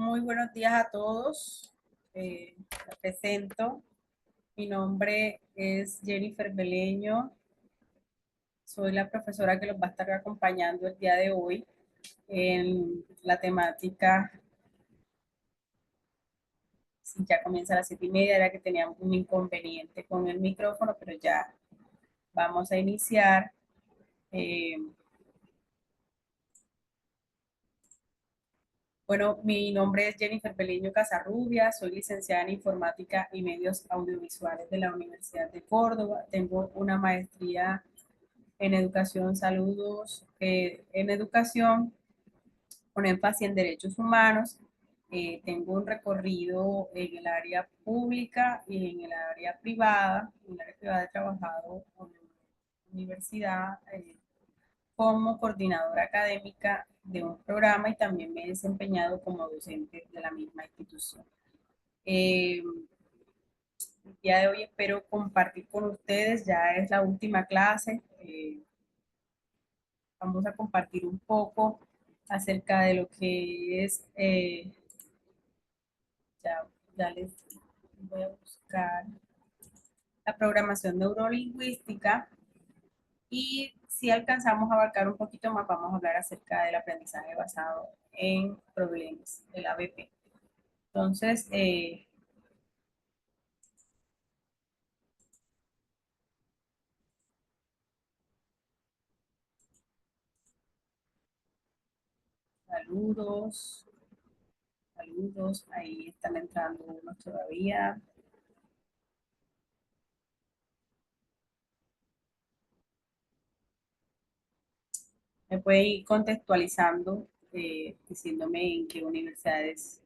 Muy buenos días a todos. Me presento. Mi nombre es Jennifer Beleño. Soy la profesora que los va a estar acompañando el día de hoy en la temática. Si ya comienza a las 7:30, era que teníamos un inconveniente con el micrófono, pero ya vamos a iniciar. Eh, Bueno, mi nombre es Jennifer Beleño Casarrubia, soy licenciada en Informática y Medios Audiovisuales de la Universidad de Córdoba. Tengo una maestría en Educación, saludos, en Educación con énfasis en Derechos Humanos. Tengo un recorrido en el área pública y en el área privada. En el área privada he trabajado en la universidad como coordinadora académica de un programa y también me he desempeñado como docente de la misma institución. El día de hoy espero compartir con ustedes, ya es la última clase, vamos a compartir un poco acerca de lo que es, ya, ya les voy a buscar la programación neurolingüística y si alcanzamos a abarcar un poquito más, vamos a hablar acerca del aprendizaje basado en problemas, el ABP. Entonces, saludos, saludos, ahí están entrando unos todavía. Me puede ir contextualizando, diciéndome en qué universidades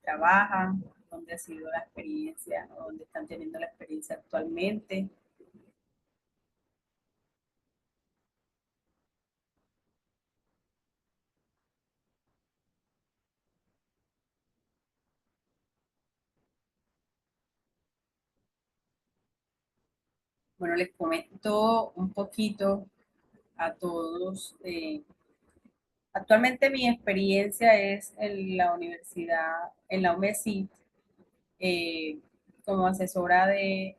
trabajan, dónde ha sido la experiencia, o dónde están teniendo la experiencia actualmente. Bueno, les comento un poquito a todos. Actualmente mi experiencia es en la universidad, en la UMESI, eh, como asesora de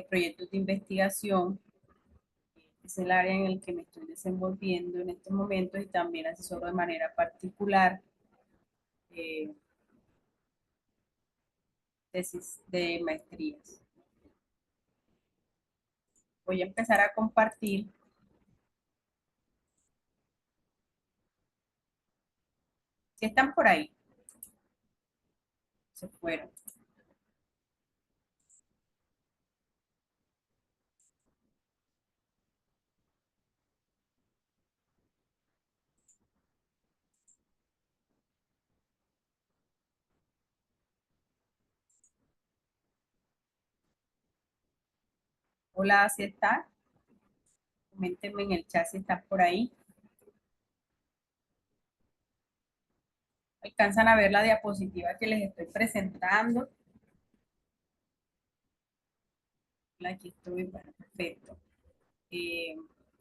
proyectos de investigación. Es el área en el que me estoy desenvolviendo en este momento y también asesoro de manera particular eh, tesis de maestrías. Voy a empezar a compartir. Si están por ahí, se fueron. Hola, si están. Coméntenme en el chat si están por ahí. Alcanzan a ver la diapositiva que les estoy presentando. Aquí estoy, bueno, perfecto. Eh,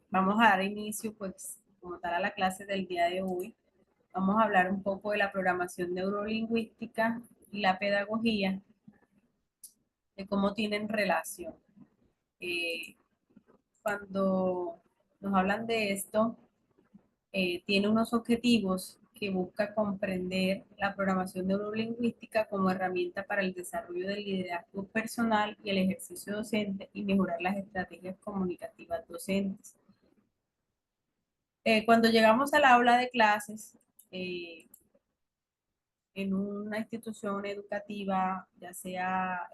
Vamos a dar inicio, pues, como tal, a la clase del día de hoy. Vamos a hablar un poco de la programación neurolingüística y la pedagogía, de cómo tienen relación. Eh, Cuando nos hablan de esto, tiene unos objetivos que busca comprender la programación neurolingüística como herramienta para el desarrollo del liderazgo personal y el ejercicio docente y mejorar las estrategias comunicativas docentes. Cuando llegamos al aula de clases, eh, en una institución educativa, ya sea,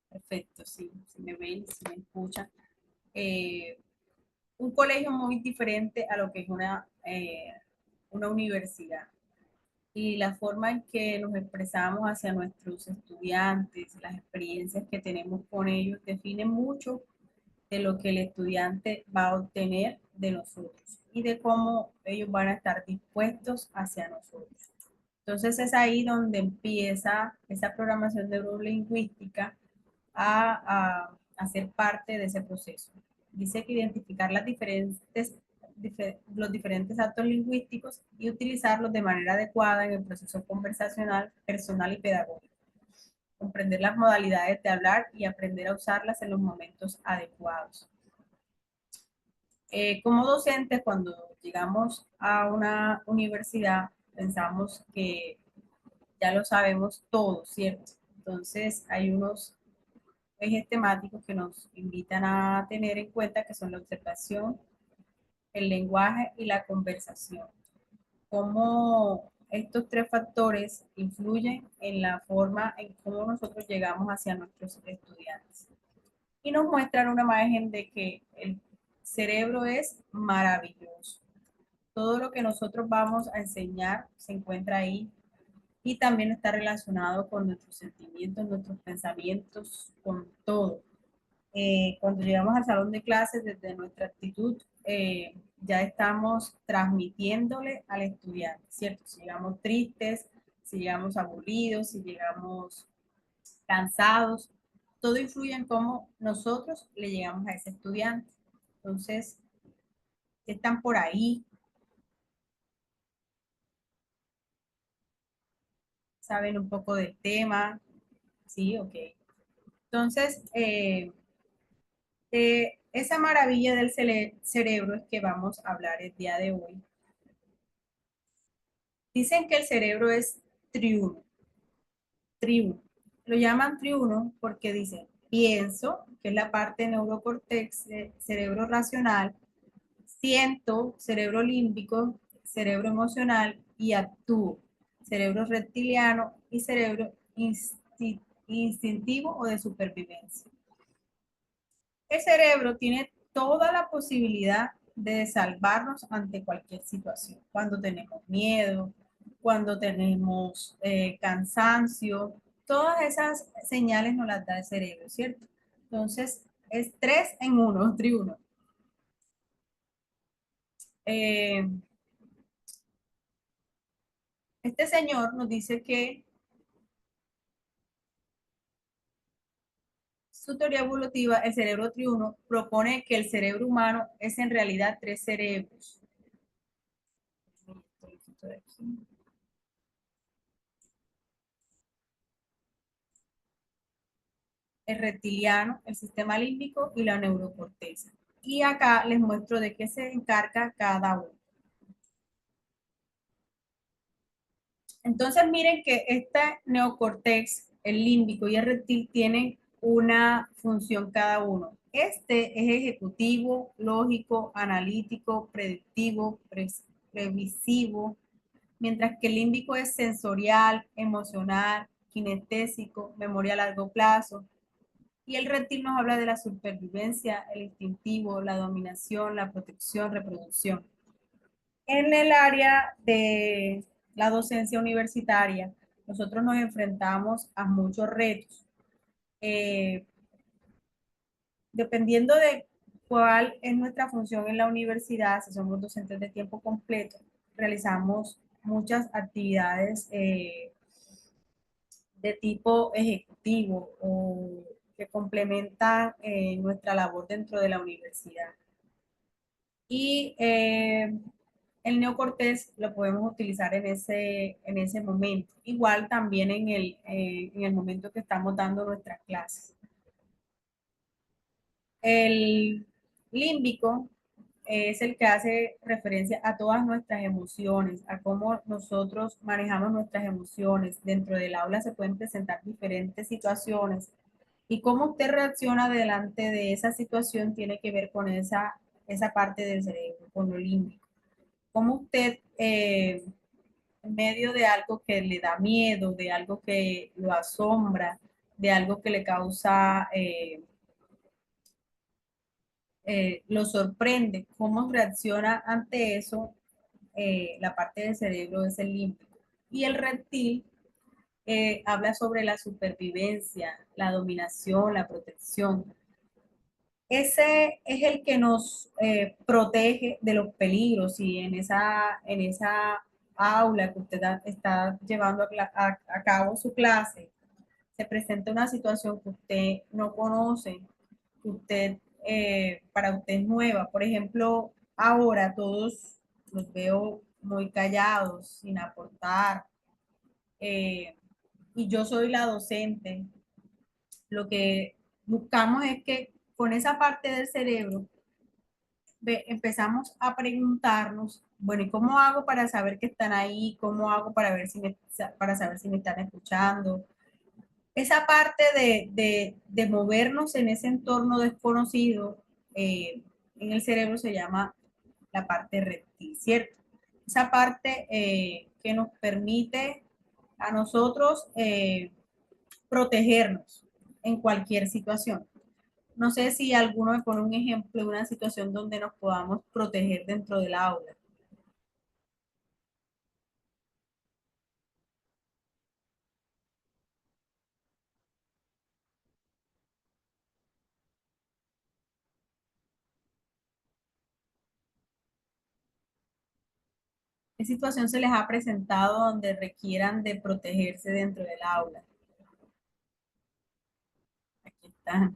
perfecto, sí, si me ven, si me escuchan, eh, un colegio muy diferente a lo que es una universidad. Y la forma en que nos expresamos hacia nuestros estudiantes, las experiencias que tenemos con ellos, definen mucho de lo que el estudiante va a obtener de nosotros y de cómo ellos van a estar dispuestos hacia nosotros. Entonces es ahí donde empieza esa programación neurolingüística a ser parte de ese proceso. Dice que identificar las diferentes los diferentes actos lingüísticos y utilizarlos de manera adecuada en el proceso conversacional, personal y pedagógico. Comprender las modalidades de hablar y aprender a usarlas en los momentos adecuados. Como docentes, cuando llegamos a una universidad, pensamos que ya lo sabemos todo, ¿cierto? Entonces, hay unos ejes temáticos que nos invitan a tener en cuenta que son la observación, el lenguaje y la conversación. Cómo estos tres factores influyen en la forma en cómo nosotros llegamos hacia nuestros estudiantes. Y nos muestran una imagen de que el cerebro es maravilloso. Todo lo que nosotros vamos a enseñar se encuentra ahí y también está relacionado con nuestros sentimientos, nuestros pensamientos, con todo. Cuando llegamos al salón de clases, desde nuestra actitud, ya estamos transmitiéndole al estudiante, ¿cierto? Si llegamos tristes, si llegamos aburridos, si llegamos cansados, todo influye en cómo nosotros le llegamos a ese estudiante. Entonces, están por ahí, saben un poco del tema, ¿sí? Ok. Entonces, esa maravilla del cerebro es que vamos a hablar el día de hoy. Dicen que el cerebro es triuno, triuno. Lo llaman triuno porque dicen pienso, que es la parte neurocortex, cerebro racional, siento, cerebro límbico, cerebro emocional y actúo, cerebro reptiliano y cerebro instintivo o de supervivencia. El cerebro tiene toda la posibilidad de salvarnos ante cualquier situación. Cuando tenemos miedo, cuando tenemos cansancio, todas esas señales nos las da el cerebro, ¿cierto? Entonces, es tres en uno, triuno. Eh, este señor nos dice que su teoría evolutiva, el cerebro triuno, propone que el cerebro humano es en realidad tres cerebros. El reptiliano, el sistema límbico y la neurocorteza. Y acá les muestro de qué se encarga cada uno. Entonces miren que este neocortex, el límbico y el reptil tienen una función cada uno. Este es ejecutivo, lógico, analítico, predictivo, previsivo, mientras que el límbico es sensorial, emocional, kinestésico, memoria a largo plazo. Y el reptil nos habla de la supervivencia, el instintivo, la dominación, la protección, reproducción. En el área de la docencia universitaria, nosotros nos enfrentamos a muchos retos. Eh, Dependiendo de cuál es nuestra función en la universidad, si somos docentes de tiempo completo, realizamos muchas actividades de tipo ejecutivo o que complementan nuestra labor dentro de la universidad. Y el neocortés lo podemos utilizar en ese momento. Igual también en el momento que estamos dando nuestras clases. El límbico es el que hace referencia a todas nuestras emociones, a cómo nosotros manejamos nuestras emociones. Dentro del aula se pueden presentar diferentes situaciones y cómo usted reacciona delante de esa situación tiene que ver con esa parte del cerebro, con lo límbico. Cómo usted, en medio de algo que le da miedo, de algo que lo asombra, de algo que le causa lo sorprende, cómo reacciona ante eso, la parte del cerebro es el límbico. Y el reptil habla sobre la supervivencia, la dominación, la protección. Ese es el que nos protege de los peligros y en esa aula que usted está llevando a cabo su clase, se presenta una situación que usted no conoce, que usted, para usted es nueva. Por ejemplo, Ahora todos los veo muy callados, sin aportar, eh, y yo soy la docente. Lo que buscamos es que con esa parte del cerebro empezamos a preguntarnos, bueno, ¿y cómo hago para saber que están ahí? ¿Cómo hago para ver si para saber si me están escuchando? Esa parte de movernos en ese entorno desconocido, en el cerebro se llama la parte reptil, ¿cierto? Esa parte que nos permite a nosotros protegernos en cualquier situación. No sé si alguno me pone un ejemplo de una situación donde nos podamos proteger dentro del aula. ¿Qué situación se les ha presentado donde requieran de protegerse dentro del aula? Aquí está.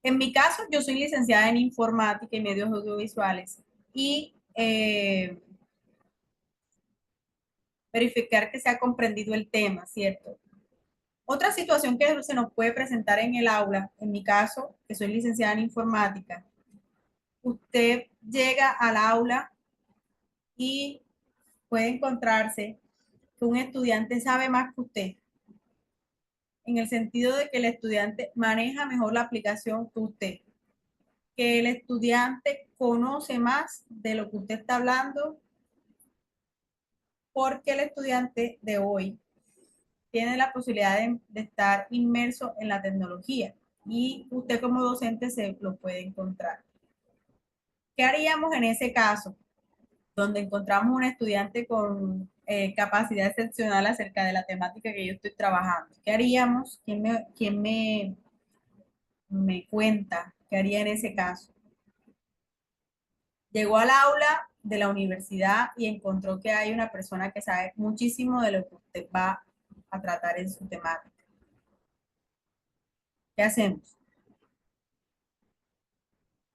En mi caso, yo soy licenciada en informática y medios audiovisuales y verificar que se ha comprendido el tema, ¿cierto? Otra situación que se nos puede presentar en el aula, en mi caso, que soy licenciada en informática, usted llega al aula y puede encontrarse que un estudiante sabe más que usted, en el sentido de que el estudiante maneja mejor la aplicación que usted, que el estudiante conoce más de lo que usted está hablando, porque el estudiante de hoy tiene la posibilidad de estar inmerso en la tecnología y usted como docente se lo puede encontrar. ¿Qué haríamos en ese caso? Donde encontramos un estudiante con capacidad excepcional acerca de la temática que yo estoy trabajando. ¿Qué haríamos? ¿Quién me cuenta qué haría en ese caso? Llegó al aula de la universidad y encontró que hay una persona que sabe muchísimo de lo que usted va a tratar en su temática. ¿Qué hacemos?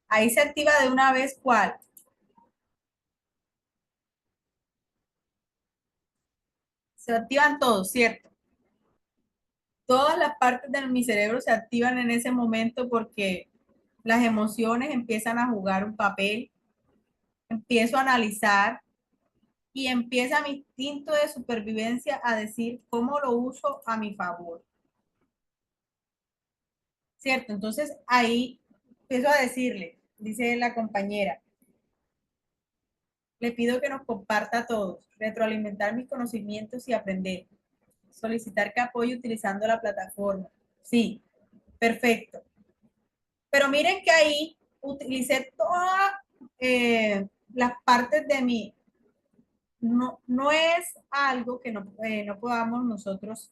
Ahí se activa de una vez cuál. Se activan todos, ¿cierto? Todas las partes de mi cerebro se activan en ese momento porque las emociones empiezan a jugar un papel, empiezo a analizar y empieza mi instinto de supervivencia a decir cómo lo uso a mi favor, ¿cierto? Entonces ahí empiezo a decirle, dice la compañera, le pido que nos comparta a todos, retroalimentar mis conocimientos y aprender, solicitar que apoye utilizando la plataforma. Sí, perfecto. Pero miren que ahí utilicé todas las partes de mí. No, no es algo que no podamos nosotros,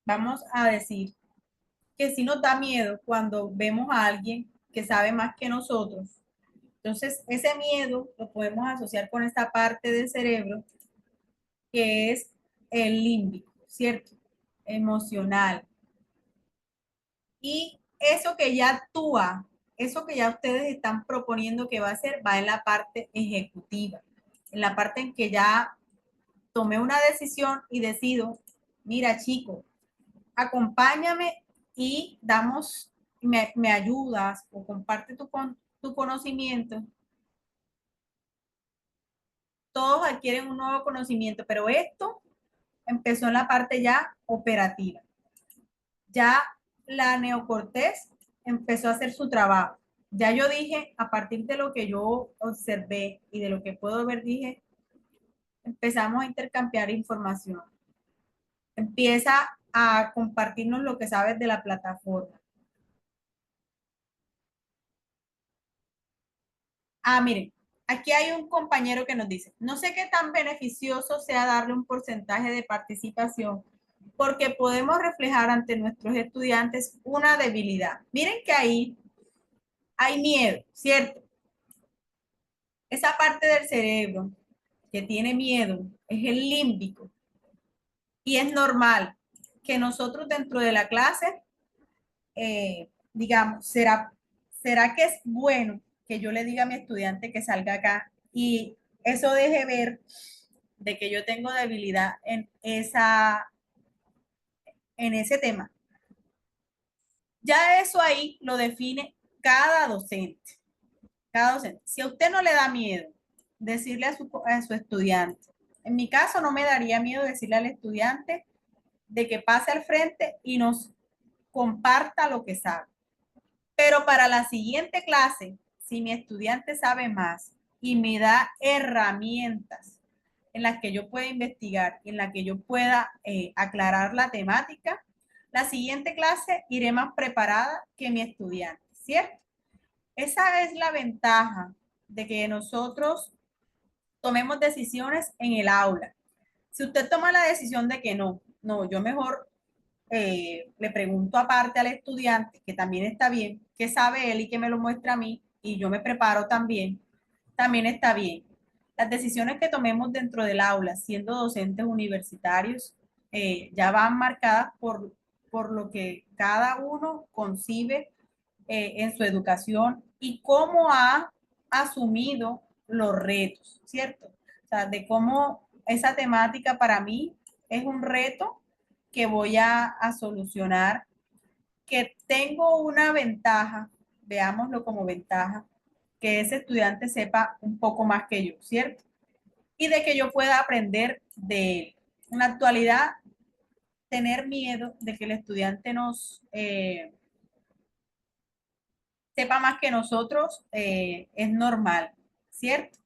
vamos a decir, que sí nos da miedo cuando vemos a alguien que sabe más que nosotros. Entonces, ese miedo lo podemos asociar con esta parte del cerebro que es el límbico, ¿cierto? Emocional. Y eso que ya actúa, eso que ya ustedes están proponiendo que va a hacer, va en la parte ejecutiva, en la parte en que ya tomé una decisión y decido, mira chico, acompáñame y me ayudas o comparte tu conocimiento. Todos adquieren un nuevo conocimiento, pero esto empezó en la parte ya operativa. Ya la neocortés empezó a hacer su trabajo. Ya yo dije, a partir de lo que yo observé y de lo que puedo ver, dije, empezamos a intercambiar información. Empieza a compartirnos lo que sabes de la plataforma. Ah, miren, aquí hay un compañero que nos dice, no sé qué tan beneficioso sea darle un porcentaje de participación porque podemos reflejar ante nuestros estudiantes una debilidad. Miren que ahí hay miedo, ¿cierto? Esa parte del cerebro. que tiene miedo es el límbico. Y es normal que nosotros dentro de la clase, digamos, ¿será que es bueno que yo le diga a mi estudiante que salga acá y eso deje ver de que yo tengo debilidad en ese tema? Ya eso ahí lo define cada docente, cada docente. Si a usted no le da miedo decirle a su estudiante, en mi caso no me daría miedo decirle al estudiante de que pase al frente y nos comparta lo que sabe. Pero para la siguiente clase, si mi estudiante sabe más y me da herramientas en las que yo pueda investigar, en las que yo pueda aclarar la temática, la siguiente clase iré más preparada que mi estudiante, ¿cierto? Esa es la ventaja de que nosotros tomemos decisiones en el aula. Si usted toma la decisión de que no, yo mejor le pregunto aparte al estudiante, que también está bien, que sabe él y que me lo muestra a mí, y yo me preparo también está bien. Las decisiones que tomemos dentro del aula, siendo docentes universitarios, ya van marcadas por lo que cada uno concibe en su educación y cómo ha asumido los retos, ¿cierto? O sea, de cómo esa temática para mí es un reto que voy a solucionar, que tengo una ventaja, veámoslo como ventaja, que ese estudiante sepa un poco más que yo, ¿cierto? Y de que yo pueda aprender de él. En la actualidad, tener miedo de que el estudiante nos sepa más que nosotros es normal, ¿cierto?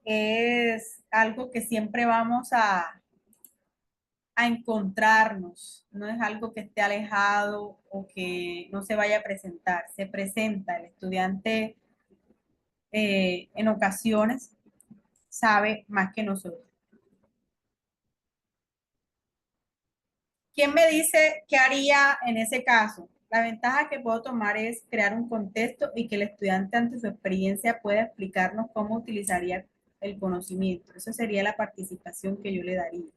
Es algo que siempre vamos a encontrarnos, no es algo que esté alejado o que no se vaya a presentar, se presenta. El estudiante en ocasiones sabe más que nosotros. ¿Quién me dice qué haría en ese caso? La ventaja que puedo tomar es crear un contexto y que el estudiante ante su experiencia pueda explicarnos cómo utilizaría el conocimiento. Eso sería la participación que yo le daría.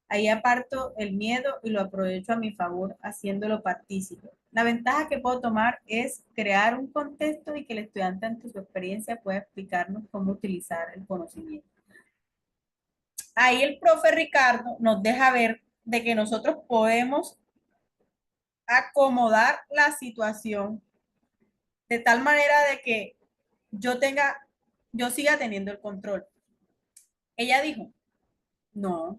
Ahí aparto el miedo y lo aprovecho a mi favor haciéndolo partícipe. La ventaja que puedo tomar es crear un contexto y que el estudiante ante su experiencia pueda explicarnos cómo utilizar el conocimiento. Ahí el profe Ricardo nos deja ver de que nosotros podemos acomodar la situación de tal manera de que yo tenga, yo siga teniendo el control. Ella dijo, no,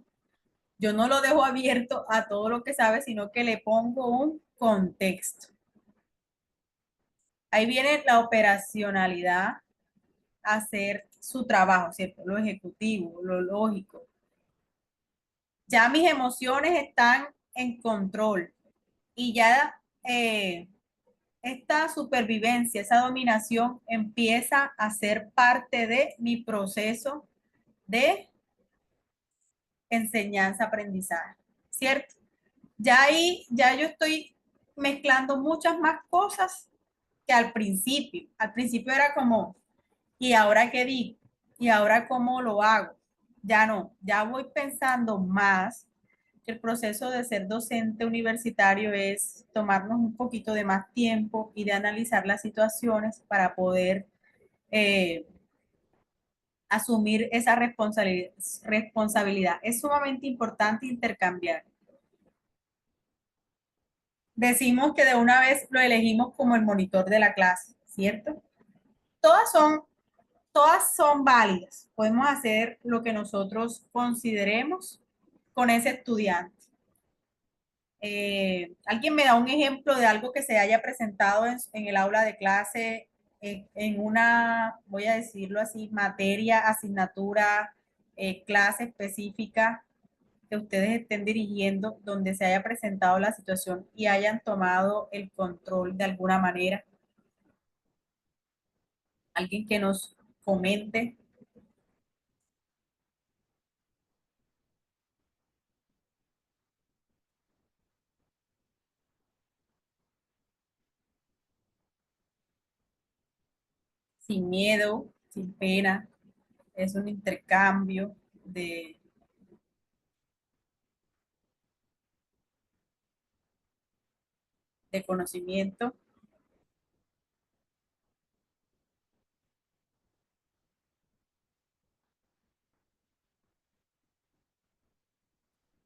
yo no lo dejo abierto a todo lo que sabe, sino que le pongo un contexto. Ahí viene la operacionalidad, hacer su trabajo, ¿cierto? Lo ejecutivo, lo lógico. Ya mis emociones están en control y ya esta supervivencia, esa dominación empieza a ser parte de mi proceso de enseñanza-aprendizaje, ¿cierto? Ya ahí, ya yo estoy mezclando muchas más cosas que al principio. Al principio era como, ¿y ahora qué digo? ¿Y ahora cómo lo hago? Ya no, ya voy pensando más que el proceso de ser docente universitario es tomarnos un poquito de más tiempo y de analizar las situaciones para poder eh, asumir esa responsabilidad. Es sumamente importante intercambiar. Decimos que de una vez lo elegimos como el monitor de la clase, ¿cierto? Todas son, todas son válidas. Podemos hacer lo que nosotros consideremos con ese estudiante. ¿Alguien me da un ejemplo de algo que se haya presentado en el aula de clase, en una, voy a decirlo así, materia, asignatura, clase específica que ustedes estén dirigiendo, donde se haya presentado la situación y hayan tomado el control de alguna manera? Alguien que nos comente. Sin miedo, sin pena. es un intercambio de conocimiento.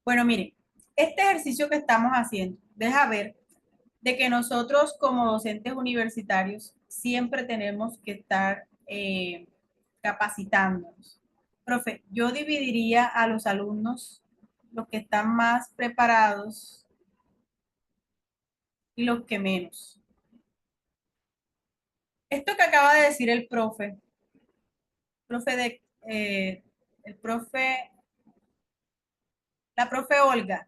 Bueno, miren, este ejercicio que estamos haciendo, deja ver de que nosotros como docentes universitarios siempre tenemos que estar capacitándonos. Profe, yo dividiría a los alumnos, los que están más preparados y los que menos. Esto que acaba de decir profe de, el profe, la profe Olga,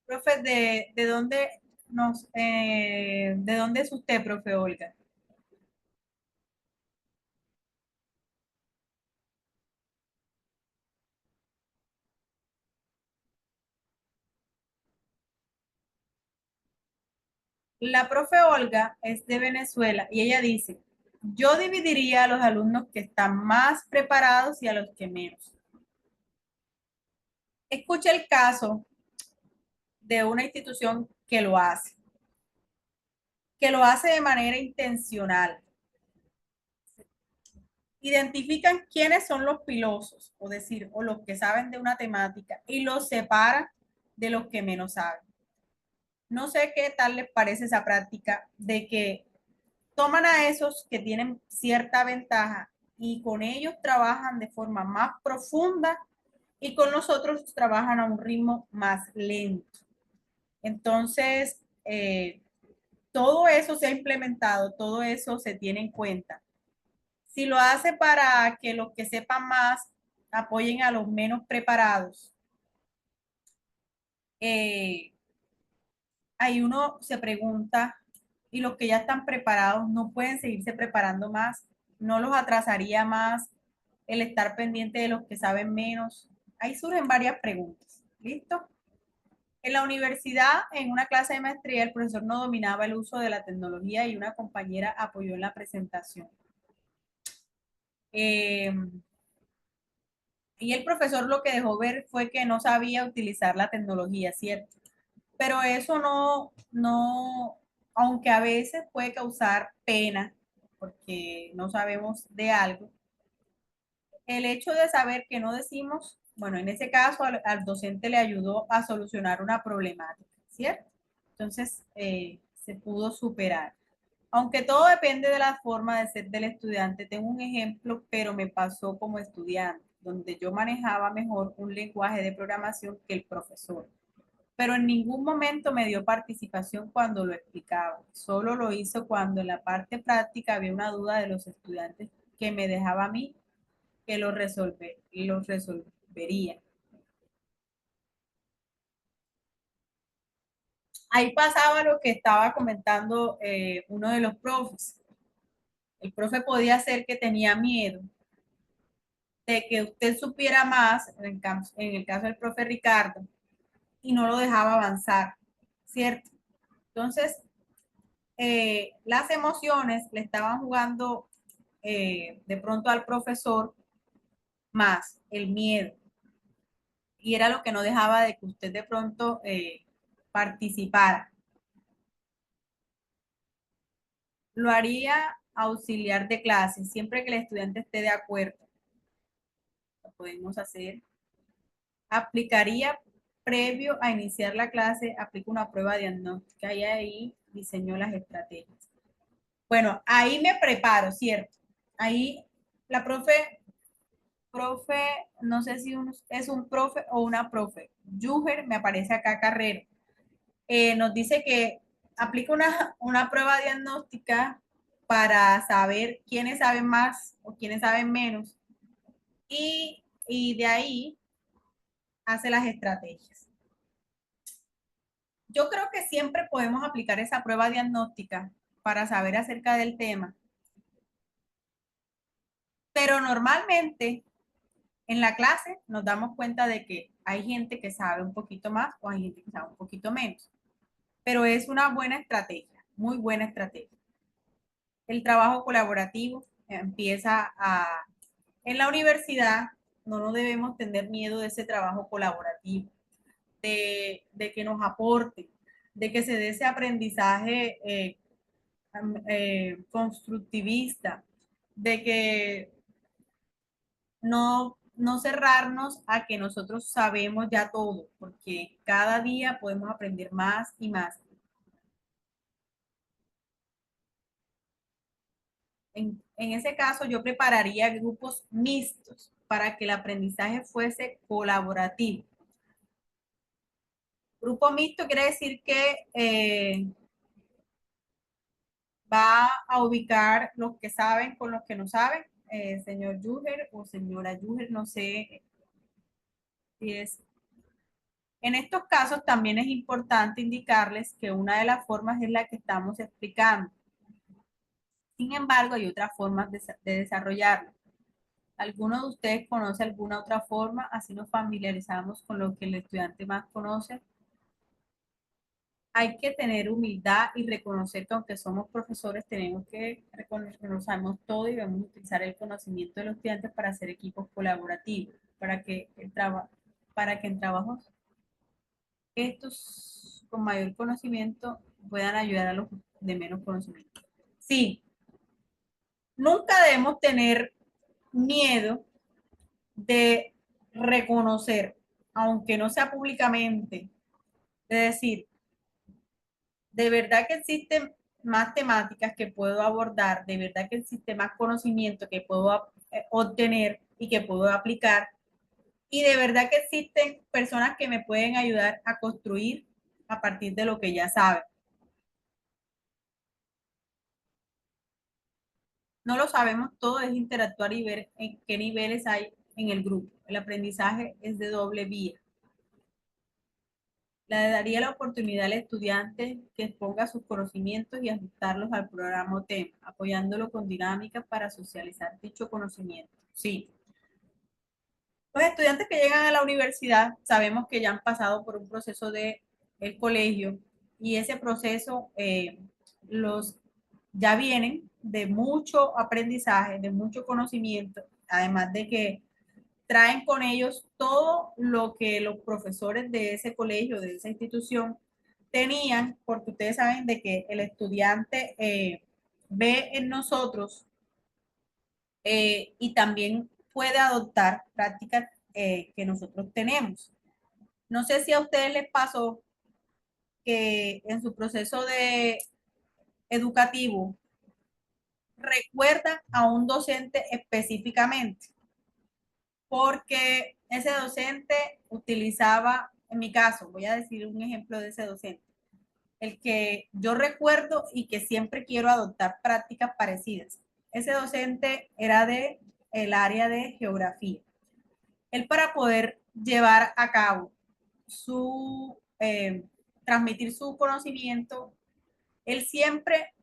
profe, de dónde de dónde es usted, profe Olga? La profe Olga es de Venezuela y ella dice, yo dividiría a los alumnos que están más preparados y a los que menos. Escucha el caso de una institución que lo hace de manera intencional. Identifican quiénes son los pilosos, o decir, o los que saben de una temática, y los separan de los que menos saben. No sé qué tal les parece esa práctica de que toman a esos que tienen cierta ventaja y con ellos trabajan de forma más profunda y con nosotros trabajan a un ritmo más lento. Entonces, todo eso se ha implementado, todo eso se tiene en cuenta. Si lo hace para que los que sepan más apoyen a los menos preparados, eh, ahí uno se pregunta, y los que ya están preparados no pueden seguirse preparando más, no los atrasaría más el estar pendiente de los que saben menos. Ahí surgen varias preguntas. ¿Listo? En la universidad, en una clase de maestría, el profesor no dominaba el uso de la tecnología y una compañera apoyó en la presentación. Eh, y el profesor lo que dejó ver fue que no sabía utilizar la tecnología, ¿cierto? Pero eso aunque a veces puede causar pena porque no sabemos de algo, el hecho de saber que no decimos, bueno, en ese caso al docente le ayudó a solucionar una problemática, ¿cierto? Entonces se pudo superar. Aunque todo depende de la forma de ser del estudiante, tengo un ejemplo, pero me pasó como estudiante, donde yo manejaba mejor un lenguaje de programación que el profesor, pero en ningún momento me dio participación cuando lo explicaba. Solo lo hizo cuando en la parte práctica había una duda de los estudiantes que me dejaba a mí que lo resolvería. Ahí pasaba lo que estaba comentando uno de los profes. El profe podía ser que tenía miedo de que usted supiera más, en el caso del profe Ricardo, y no lo dejaba avanzar, ¿cierto? Entonces, las emociones le estaban jugando de pronto al profesor más el miedo, y era lo que no dejaba de que usted de pronto participara. Lo haría auxiliar de clase, siempre que el estudiante esté de acuerdo. Lo podemos hacer. Aplicaría previo a iniciar la clase, aplica una prueba diagnóstica y ahí diseñó las estrategias. Bueno, ahí me preparo, ¿cierto? Ahí la profe, no sé si es un profe o una profe. Yuger, me aparece acá Carrero. Nos dice que aplica una prueba diagnóstica para saber quiénes saben más o quiénes saben menos y de ahí hace las estrategias. Yo creo que siempre podemos aplicar esa prueba diagnóstica para saber acerca del tema, pero normalmente en la clase nos damos cuenta de que hay gente que sabe un poquito más o hay gente que sabe un poquito menos, pero es una buena estrategia, muy buena estrategia. El trabajo colaborativo empieza En la universidad no nos debemos tener miedo de ese trabajo colaborativo, de que nos aporte, de que se dé ese aprendizaje constructivista, de que no cerrarnos a que nosotros sabemos ya todo, porque cada día podemos aprender más y más. En ese caso, yo prepararía grupos mixtos para que el aprendizaje fuese colaborativo. Grupo mixto quiere decir que va a ubicar los que saben con los que no saben. Señor Yuger o señora Yuger, no sé si es. En estos casos también es importante indicarles que una de las formas es la que estamos explicando. Sin embargo, hay otras formas de desarrollarlo. ¿Alguno de ustedes conoce alguna otra forma? Así nos familiarizamos con lo que el estudiante más conoce. Hay que tener humildad y reconocer que aunque somos profesores, tenemos que reconocer que no sabemos todo y debemos utilizar el conocimiento de los estudiantes para hacer equipos colaborativos, para que en trabajos estos con mayor conocimiento puedan ayudar a los de menos conocimiento. Sí, nunca debemos tener miedo de reconocer, aunque no sea públicamente, de decir, de verdad que existen más temáticas que puedo abordar, de verdad que existe más conocimiento que puedo obtener y que puedo aplicar, y de verdad que existen personas que me pueden ayudar a construir a partir de lo que ya saben. No lo sabemos todo, es interactuar y ver en qué niveles hay en el grupo. El aprendizaje es de doble vía. Le daría la oportunidad al estudiante que exponga sus conocimientos y ajustarlos al programa o tema, apoyándolo con dinámicas para socializar dicho conocimiento. Sí, los estudiantes que llegan a la universidad sabemos que ya han pasado por un proceso de el colegio y ese proceso los ya vienen de mucho aprendizaje, de mucho conocimiento, además de que traen con ellos todo lo que los profesores de ese colegio, de esa institución, tenían, porque ustedes saben de que el estudiante ve en nosotros y también puede adoptar prácticas que nosotros tenemos. No sé si a ustedes les pasó que en su proceso de educativo recuerdan a un docente específicamente, porque ese docente utilizaba, en mi caso, voy a decir un ejemplo de ese docente, el que yo recuerdo y que siempre quiero adoptar prácticas parecidas. Ese docente era de el área de geografía. Él para poder llevar a cabo transmitir su conocimiento, él siempre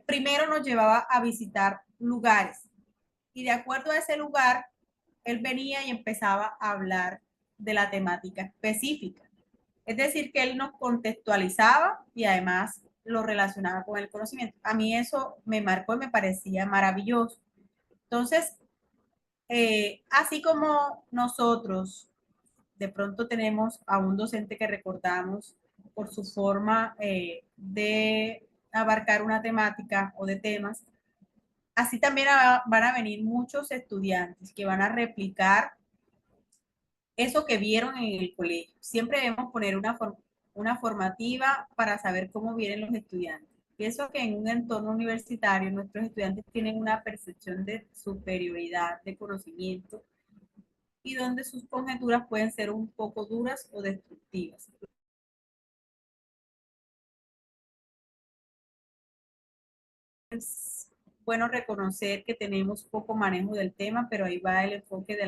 primero nos llevaba a visitar lugares y de acuerdo a ese lugar, él venía y empezaba a hablar de la temática específica. Es decir, que él nos contextualizaba y además lo relacionaba con el conocimiento. A mí eso me marcó y me parecía maravilloso. Entonces, así como nosotros de pronto tenemos a un docente que recordamos por su forma de abarcar una temática o de temas, así también van a venir muchos estudiantes que van a replicar eso que vieron en el colegio. Siempre debemos poner una formativa para saber cómo vienen los estudiantes. Pienso que en un entorno universitario nuestros estudiantes tienen una percepción de superioridad, de conocimiento, y donde sus conjeturas pueden ser un poco duras o destructivas. Es bueno reconocer que tenemos poco manejo del tema, pero ahí va el enfoque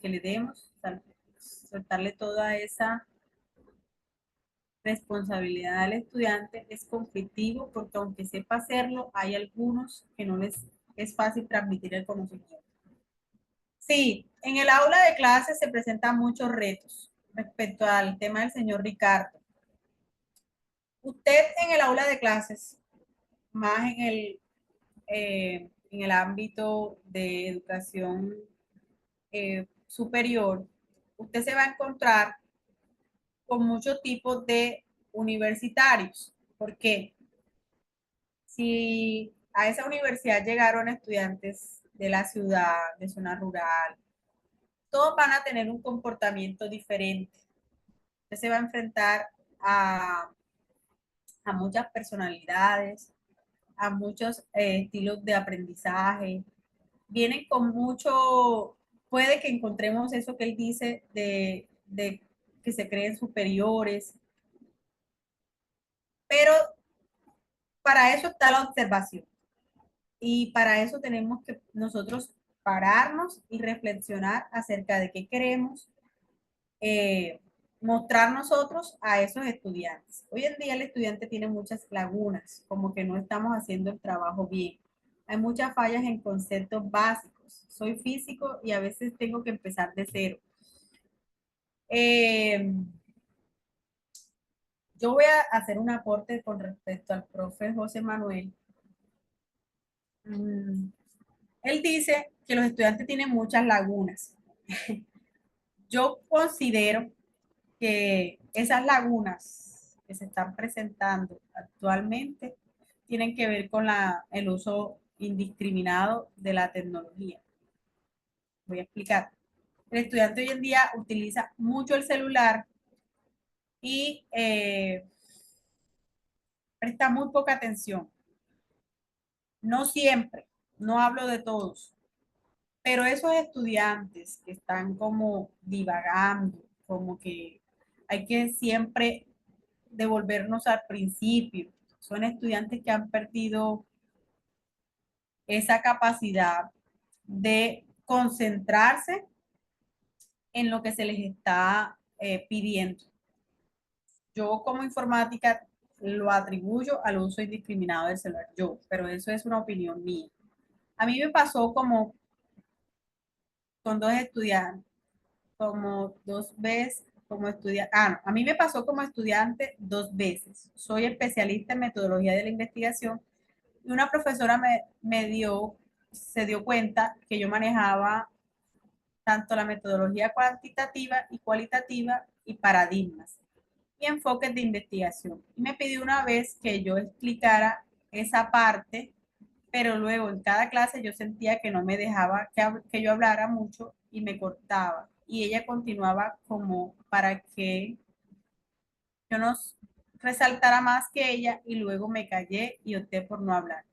que le demos, soltarle toda esa responsabilidad al estudiante es conflictivo porque aunque sepa hacerlo, hay algunos que no les es fácil transmitir el conocimiento. Sí, en el aula de clases se presentan muchos retos respecto al tema del señor Ricardo. Usted en el aula de clases, más en el en el ámbito de educación superior, usted se va a encontrar con muchos tipos de universitarios. ¿Por qué? Si a esa universidad llegaron estudiantes de la ciudad, de zona rural, todos van a tener un comportamiento diferente. Usted se va a enfrentar a, a muchas personalidades, a muchos estilos de aprendizaje. Vienen con mucho, puede que encontremos eso que él dice de que se creen superiores, pero para eso está la observación. Y para eso tenemos que nosotros pararnos y reflexionar acerca de qué queremos mostrar nosotros a esos estudiantes. Hoy en día el estudiante tiene muchas lagunas, como que no estamos haciendo el trabajo bien. Hay muchas fallas en conceptos básicos. Soy físico y a veces tengo que empezar de cero. Eh, yo voy a hacer un aporte con respecto al profe José Manuel. Mm, Él dice que los estudiantes tienen muchas lagunas. Yo considero que esas lagunas que se están presentando actualmente tienen que ver con el uso indiscriminado de la tecnología. Voy a explicar. El estudiante hoy en día utiliza mucho el celular y presta muy poca atención. No siempre, no hablo de todos, pero esos estudiantes que están como divagando, como que hay que siempre devolvernos al principio. Son estudiantes que han perdido esa capacidad de concentrarse en lo que se les está pidiendo. Yo como informática lo atribuyo al uso indiscriminado del celular, yo, pero eso es una opinión mía. A mí me pasó como con dos estudiantes, como dos veces como estudiante. No, a mí me pasó como estudiante dos veces. Soy especialista en metodología de la investigación y una profesora se dio cuenta que yo manejaba tanto la metodología cuantitativa y cualitativa y paradigmas y enfoques de investigación. Y me pidió una vez que yo explicara esa parte, pero luego en cada clase yo sentía que no me dejaba que yo hablara mucho y me cortaba. Y ella continuaba como para que yo nos resaltara más que ella y luego me callé y opté por no hablar.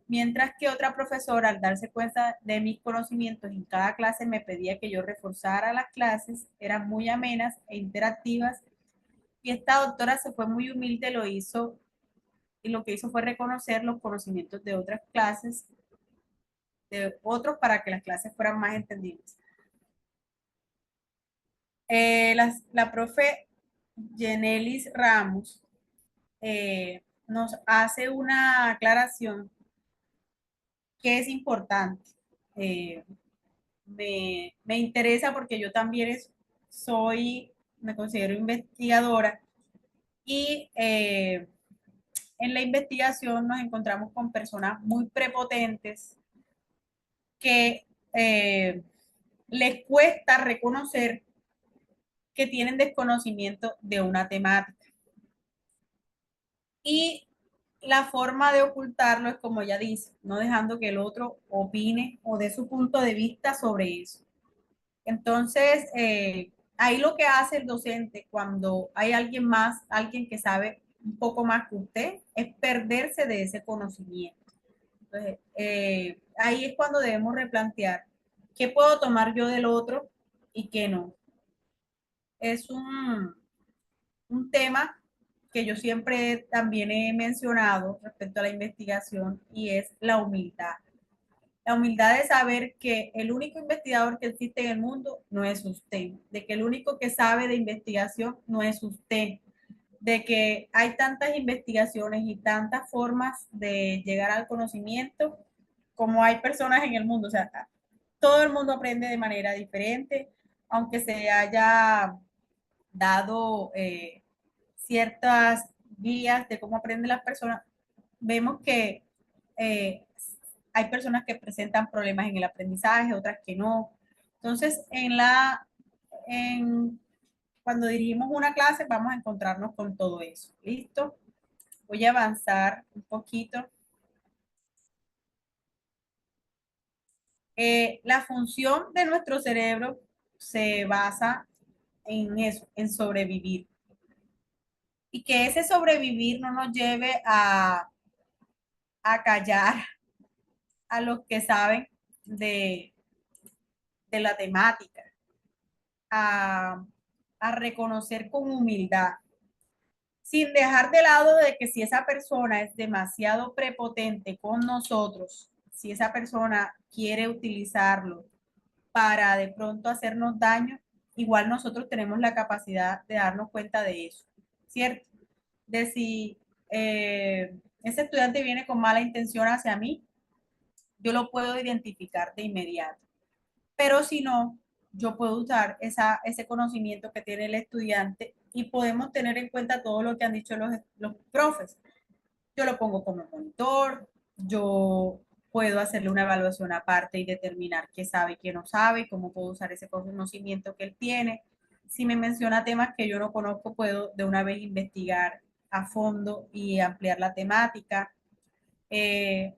Mientras que otra profesora, al darse cuenta de mis conocimientos en cada clase, me pedía que yo reforzara las clases, eran muy amenas e interactivas, y esta doctora se fue muy humilde, lo hizo, y lo que hizo fue reconocer los conocimientos de otras clases, de otros, para que las clases fueran más entendibles. La profe Yenelis Ramos nos hace una aclaración que es importante. Eh, me interesa porque yo también me considero investigadora y en la investigación nos encontramos con personas muy prepotentes que les cuesta reconocer que tienen desconocimiento de una temática. Y la forma de ocultarlo es como ella dice, no dejando que el otro opine o dé su punto de vista sobre eso. Entonces, ahí lo que hace el docente cuando hay alguien más, alguien que sabe un poco más que usted, es perderse de ese conocimiento. Entonces, ahí es cuando debemos replantear qué puedo tomar yo del otro y qué no. Es un tema que yo siempre también he mencionado respecto a la investigación y es la humildad. La humildad de saber que el único investigador que existe en el mundo no es usted, de que el único que sabe de investigación no es usted, de que hay tantas investigaciones y tantas formas de llegar al conocimiento como hay personas en el mundo. O sea, todo el mundo aprende de manera diferente, aunque se haya dado ciertas guías de cómo aprenden las personas, vemos que eh, hay personas que presentan problemas en el aprendizaje, otras que no. Entonces, en, cuando dirigimos una clase, vamos a encontrarnos con todo eso. ¿Listo? Voy a avanzar un poquito. La función de nuestro cerebro se basa en eso, en sobrevivir. Y que ese sobrevivir no nos lleve a callar a los que saben de, de la temática, a, a reconocer con humildad, sin dejar de lado de que si esa persona es demasiado prepotente con nosotros, si esa persona quiere utilizarlo para de pronto hacernos daño, igual nosotros tenemos la capacidad de darnos cuenta de eso, ¿cierto? De si ese estudiante viene con mala intención hacia mí, yo lo puedo identificar de inmediato. Pero si no, yo puedo usar ese conocimiento que tiene el estudiante y podemos tener en cuenta todo lo que han dicho los profes. Yo lo pongo como monitor, yo puedo hacerle una evaluación aparte y determinar qué sabe y qué no sabe, cómo puedo usar ese conocimiento que él tiene. Si me menciona temas que yo no conozco, puedo de una vez investigar a fondo y ampliar la temática. Eh,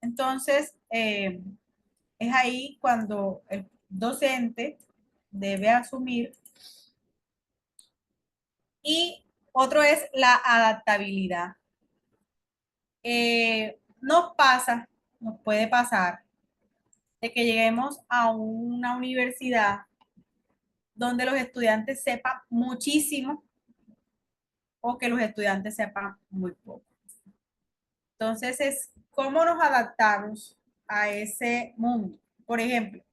entonces, es ahí cuando el docente debe asumir. Y otro es la adaptabilidad. Nos puede pasar de que lleguemos a una universidad donde los estudiantes sepan muchísimo o que los estudiantes sepan muy poco. Entonces es cómo nos adaptamos a ese mundo. Por ejemplo,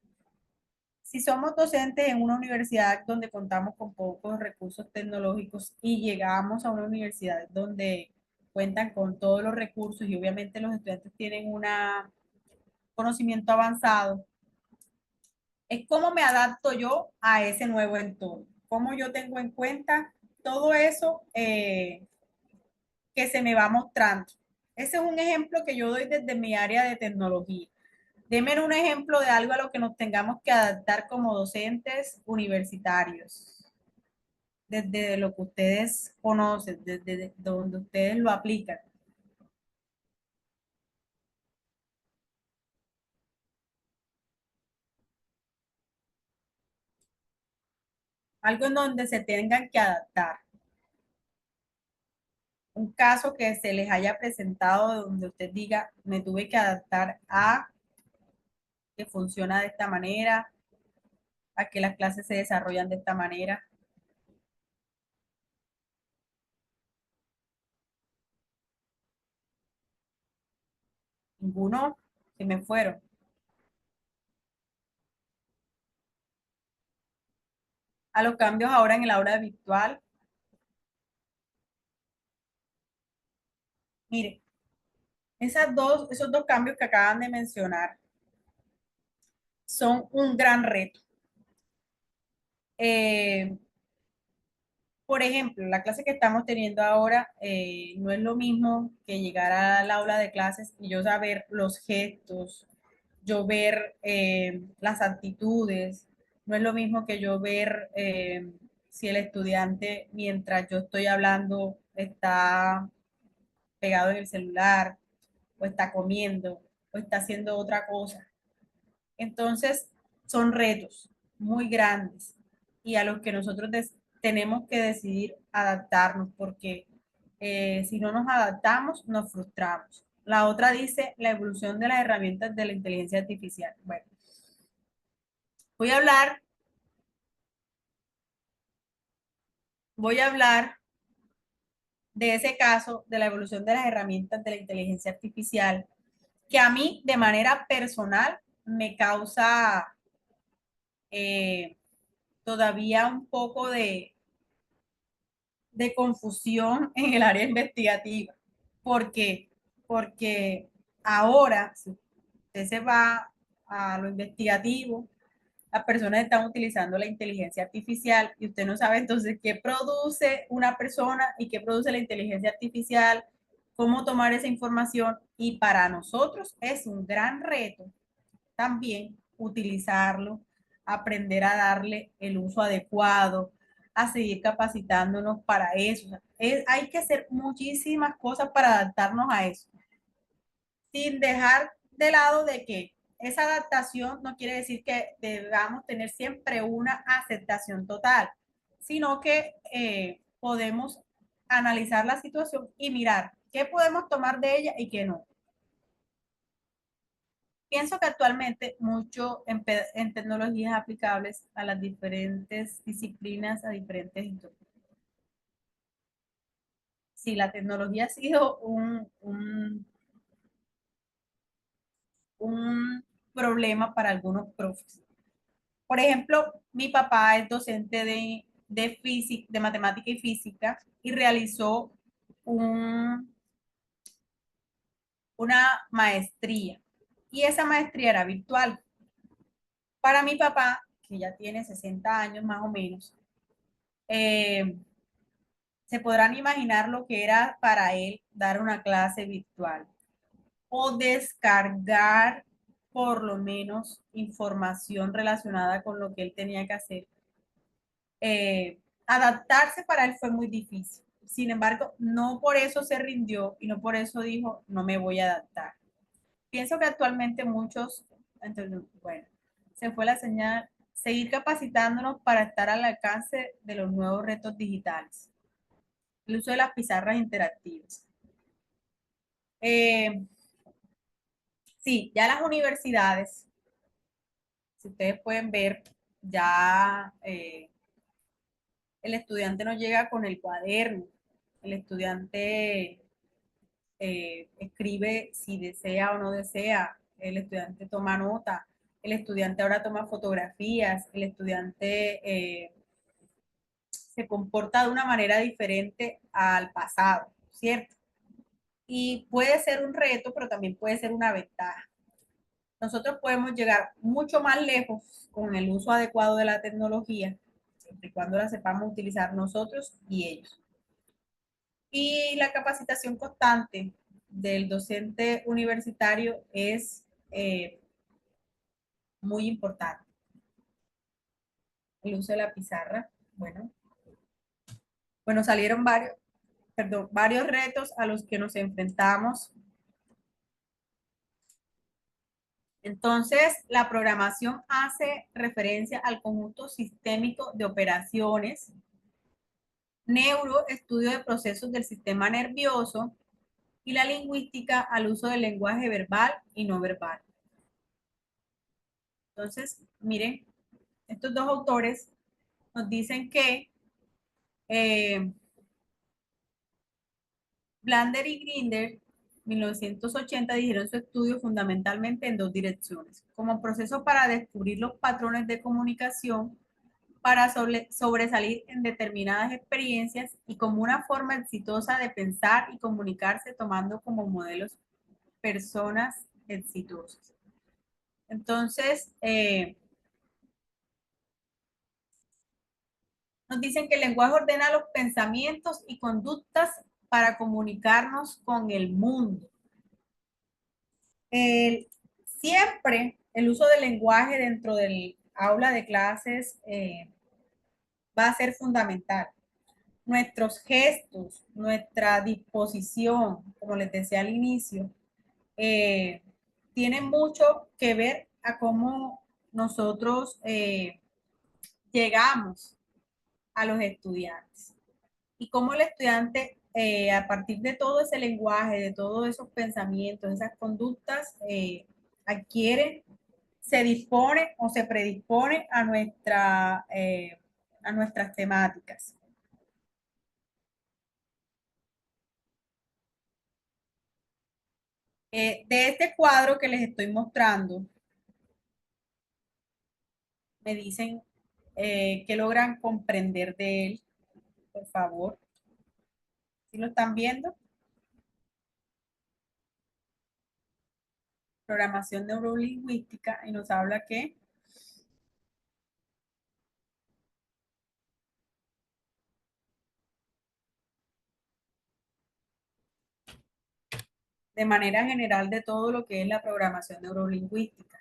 si somos docentes en una universidad donde contamos con pocos recursos tecnológicos y llegamos a una universidad donde cuentan con todos los recursos y obviamente los estudiantes tienen un conocimiento avanzado, es cómo me adapto yo a ese nuevo entorno, cómo yo tengo en cuenta todo eso que se me va mostrando. Ese es un ejemplo que yo doy desde mi área de tecnología. Deme un ejemplo de algo a lo que nos tengamos que adaptar como docentes universitarios, desde lo que ustedes conocen, desde donde ustedes lo aplican. Algo en donde se tengan que adaptar. Un caso que se les haya presentado donde usted diga, me tuve que adaptar a que funciona de esta manera, a que las clases se desarrollan de esta manera. Ninguno se me fueron. A los cambios ahora en el aula virtual. Mire, esos dos cambios que acaban de mencionar son un gran reto. Eh, por ejemplo, la clase que estamos teniendo ahora no es lo mismo que llegar al aula de clases y yo saber los gestos, yo ver las actitudes, no es lo mismo que yo ver si el estudiante mientras yo estoy hablando está pegado en el celular o está comiendo o está haciendo otra cosa. Entonces, son retos muy grandes y a los que nosotros tenemos que decidir adaptarnos porque si no nos adaptamos, nos frustramos. La otra dice la evolución de las herramientas de la inteligencia artificial. Bueno, voy a hablar, voy a hablar de ese caso de la evolución de las herramientas de la inteligencia artificial que a mí de manera personal me causa eh, todavía un poco de confusión en el área investigativa. ¿Por qué? Porque ahora, si usted se va a lo investigativo, las personas están utilizando la inteligencia artificial y usted no sabe entonces qué produce una persona y qué produce la inteligencia artificial cómo tomar esa información y para nosotros es un gran reto también utilizarlo, aprender a darle el uso adecuado, a seguir capacitándonos para eso. O sea, hay que hacer muchísimas cosas para adaptarnos a eso, sin dejar de lado de que esa adaptación no quiere decir que debamos tener siempre una aceptación total, sino que podemos analizar la situación y mirar qué podemos tomar de ella y qué no. Pienso que actualmente mucho en tecnologías aplicables a las diferentes disciplinas, a diferentes industrias. Sí, la tecnología ha sido un problema para algunos profes. Por ejemplo, mi papá es docente de matemática y física y realizó un, una maestría. Y esa maestría era virtual. Para mi papá, que ya tiene 60 años más o menos, eh, se podrán imaginar lo que era para él dar una clase virtual o descargar por lo menos información relacionada con lo que él tenía que hacer. Adaptarse para él fue muy difícil. Sin embargo, no por eso se rindió y no por eso dijo, no me voy a adaptar. Pienso que actualmente muchos, entonces, bueno, se fue la señal, seguir capacitándonos para estar al alcance de los nuevos retos digitales. El uso de las pizarras interactivas. Eh, sí, ya las universidades, si ustedes pueden ver, ya el estudiante no llega con el cuaderno, el estudiante escribe si desea o no desea, el estudiante toma nota, el estudiante ahora toma fotografías, el estudiante se comporta de una manera diferente al pasado, ¿cierto? Y puede ser un reto, pero también puede ser una ventaja. Nosotros podemos llegar mucho más lejos con el uso adecuado de la tecnología, siempre y cuando la sepamos utilizar nosotros y ellos. Y la capacitación constante del docente universitario es muy importante. El uso de la pizarra, bueno, salieron varios retos a los que nos enfrentamos. Entonces, la programación hace referencia al conjunto sistémico de operaciones, neuro, estudio de procesos del sistema nervioso, y la lingüística al uso del lenguaje verbal y no verbal. Entonces, miren, estos dos autores nos dicen que Blander y Grinder, 1980, dijeron su estudio fundamentalmente en dos direcciones, como proceso para descubrir los patrones de comunicación, para sobresalir en determinadas experiencias y como una forma exitosa de pensar y comunicarse tomando como modelos personas exitosas. Entonces, nos dicen que el lenguaje ordena los pensamientos y conductas para comunicarnos con el mundo. El, siempre el uso del lenguaje dentro del aula de clases va a ser fundamental. Nuestros gestos, nuestra disposición, como les decía al inicio, eh, tienen mucho que ver a cómo nosotros llegamos a los estudiantes y cómo el estudiante, a partir de todo ese lenguaje, de todos esos pensamientos, esas conductas, adquiere, se dispone o se predispone a nuestras temáticas. De este cuadro que les estoy mostrando, me dicen que logran comprender de él, por favor. ¿Sí lo están viendo? Programación neurolingüística y nos habla que de manera general de todo lo que es la programación neurolingüística.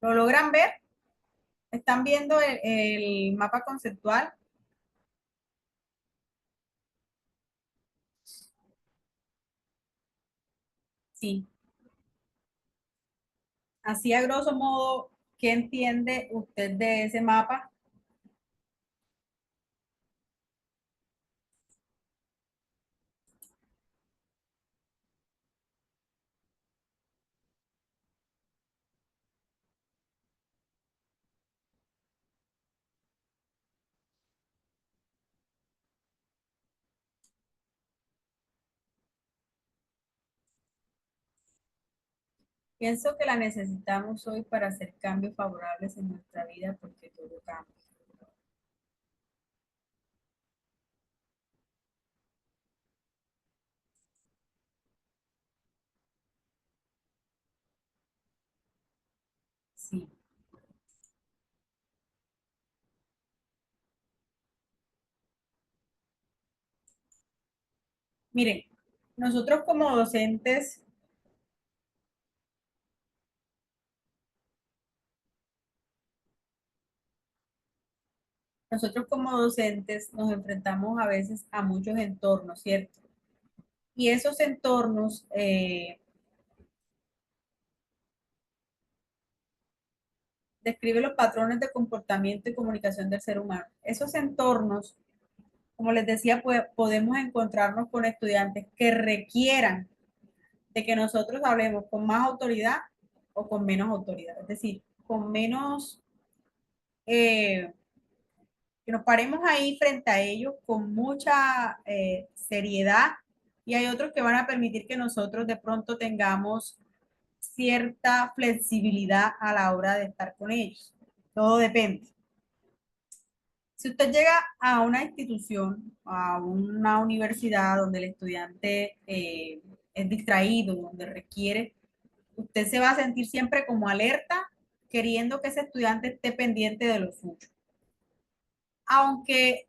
¿Lo logran ver? ¿Están viendo el mapa conceptual? Sí. Así a grosso modo, ¿qué entiende usted de ese mapa? Pienso que la necesitamos hoy para hacer cambios favorables en nuestra vida porque todo cambia. Sí. Miren, nosotros como docentes, nosotros como docentes nos enfrentamos a veces a muchos entornos, ¿cierto? Y esos entornos describen los patrones de comportamiento y comunicación del ser humano. Esos entornos, como les decía, pues, podemos encontrarnos con estudiantes que requieran de que nosotros hablemos con más autoridad o con menos autoridad, es decir, con menos, eh, que nos paremos ahí frente a ellos con mucha seriedad y hay otros que van a permitir que nosotros de pronto tengamos cierta flexibilidad a la hora de estar con ellos. Todo depende. Si usted llega a una institución, a una universidad donde el estudiante es distraído, donde requiere, usted se va a sentir siempre como alerta, queriendo que ese estudiante esté pendiente de lo suyo. Aunque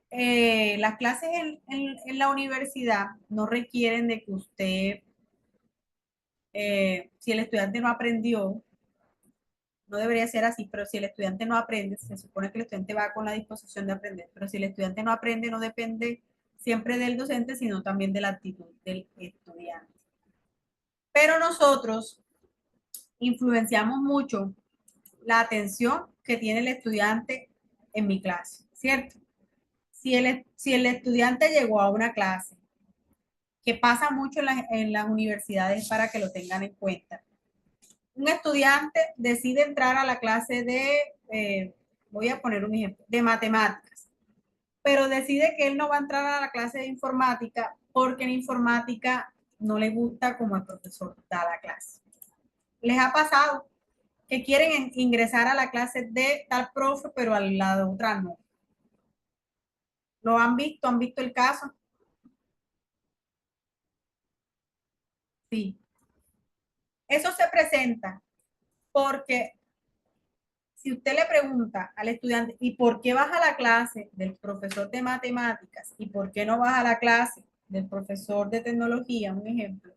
las clases en la universidad no requieren de que usted, si el estudiante no aprendió, no debería ser así, pero si el estudiante no aprende, se supone que el estudiante va con la disposición de aprender, pero si el estudiante no aprende, no depende siempre del docente, sino también de la actitud del estudiante. Pero nosotros influenciamos mucho la atención que tiene el estudiante en mi clase, ¿cierto? Si el estudiante llegó a una clase, que pasa mucho en las universidades para que lo tengan en cuenta, un estudiante decide entrar a la clase de, voy a poner un ejemplo, de matemáticas, pero decide que él no va a entrar a la clase de informática porque en informática no le gusta como el profesor da la clase. ¿Les ha pasado que quieren ingresar a la clase de tal profe, pero a la de otra no? ¿Lo han visto? ¿Han visto el caso? Sí. Eso se presenta porque si usted le pregunta al estudiante, ¿y por qué vas a la clase del profesor de matemáticas y por qué no vas a la clase del profesor de tecnología, un ejemplo?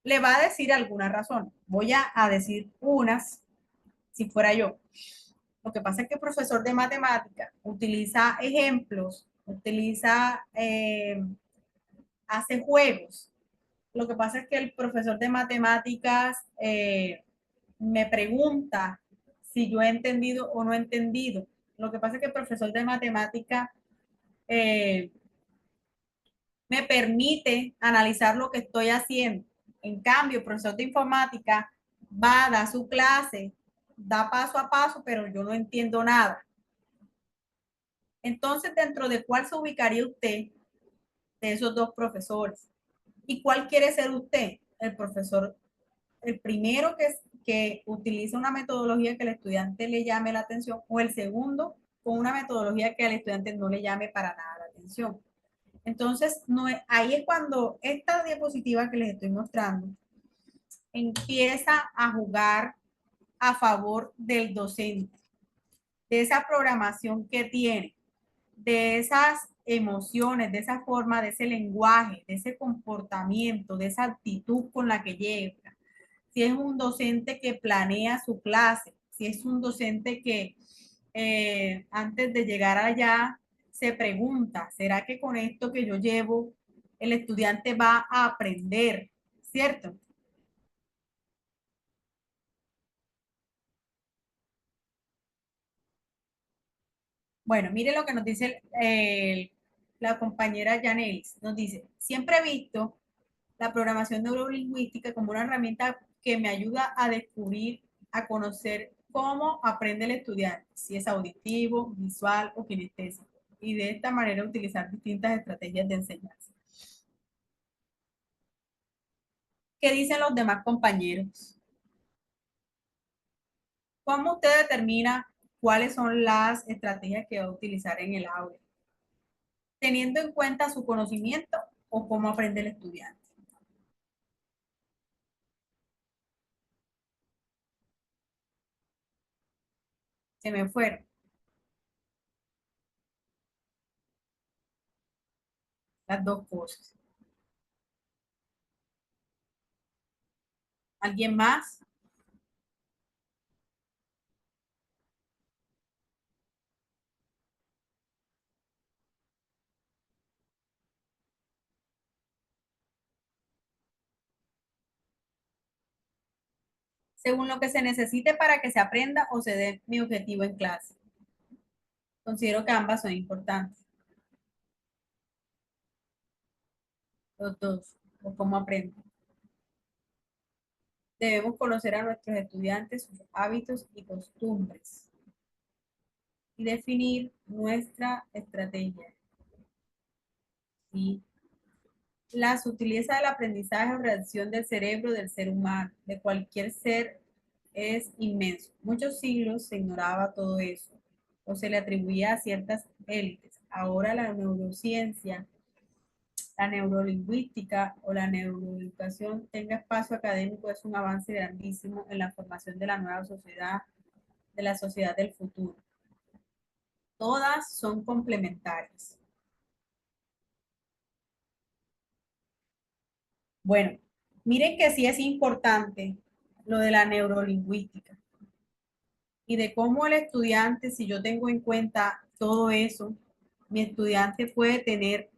Le va a decir alguna razón. Voy a decir unas, si fuera yo. Lo que pasa es que el profesor de matemáticas utiliza ejemplos, hace juegos. Lo que pasa es que el profesor de matemáticas me pregunta si yo he entendido o no he entendido. Lo que pasa es que el profesor de matemáticas eh, me permite analizar lo que estoy haciendo. En cambio, el profesor de informática va, da su clase, da paso a paso, pero yo no entiendo nada. Entonces, ¿dentro de cuál se ubicaría usted de esos dos profesores? ¿Y cuál quiere ser usted? El profesor, el primero que utiliza una metodología que al estudiante le llame la atención o el segundo con una metodología que al estudiante no le llame para nada la atención. Entonces, no es, ahí es cuando esta diapositiva que les estoy mostrando empieza a jugar a favor del docente, de esa programación que tiene. de esas emociones, de esa forma, de ese lenguaje, de ese comportamiento, de esa actitud con la que llega. Si es un docente que planea su clase, si es un docente que antes de llegar allá se pregunta, ¿será que con esto que yo llevo el estudiante va a aprender? ¿Cierto? Bueno, mire lo que nos dice la compañera Janelis. Nos dice, siempre he visto la programación neurolingüística como una herramienta que me ayuda a descubrir, a conocer cómo aprende el estudiante, si es auditivo, visual o kinestésico, y de esta manera utilizar distintas estrategias de enseñanza. ¿Qué dicen los demás compañeros? ¿Cómo usted determina cuáles son las estrategias que va a utilizar en el aula? Teniendo en cuenta su conocimiento o cómo aprende el estudiante. Se me fueron las dos cosas. ¿Alguien más? Según lo que se necesite para que se aprenda o se dé mi objetivo en clase. Considero que ambas son importantes, los dos, o cómo aprenden. Debemos conocer a nuestros estudiantes, sus hábitos y costumbres y definir nuestra estrategia. Y la sutileza del aprendizaje o reacción del cerebro del ser humano, de cualquier ser, es inmenso. Muchos siglos se ignoraba todo eso o se le atribuía a ciertas élites. Ahora la neurociencia, la neurolingüística o la neuroeducación tenga espacio académico es un avance grandísimo en la formación de la nueva sociedad, de la sociedad del futuro. Todas son complementarias. Bueno, miren que sí es importante lo de la neurolingüística y de cómo el estudiante, si yo tengo en cuenta todo eso, mi estudiante puede tener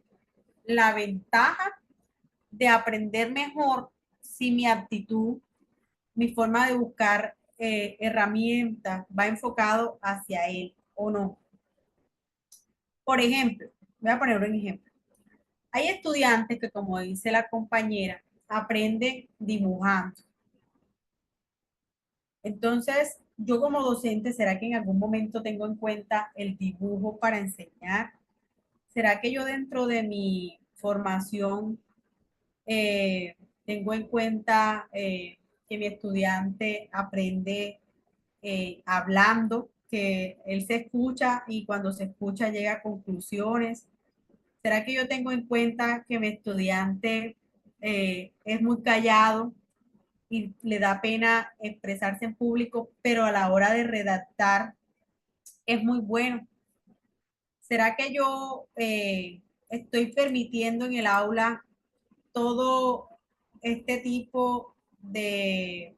la ventaja de aprender mejor si mi aptitud, mi forma de buscar herramientas va enfocado hacia él o no. Por ejemplo, voy a poner un ejemplo. Hay estudiantes que, como dice la compañera, aprenden dibujando. Entonces, yo como docente, ¿será que en algún momento tengo en cuenta el dibujo para enseñar? ¿Será que yo dentro de mi formación tengo en cuenta que mi estudiante aprende hablando, que él se escucha y cuando se escucha llega a conclusiones? ¿Será que yo tengo en cuenta que mi estudiante es muy callado y le da pena expresarse en público, pero a la hora de redactar es muy bueno? ¿Será que yo estoy permitiendo en el aula todo este tipo de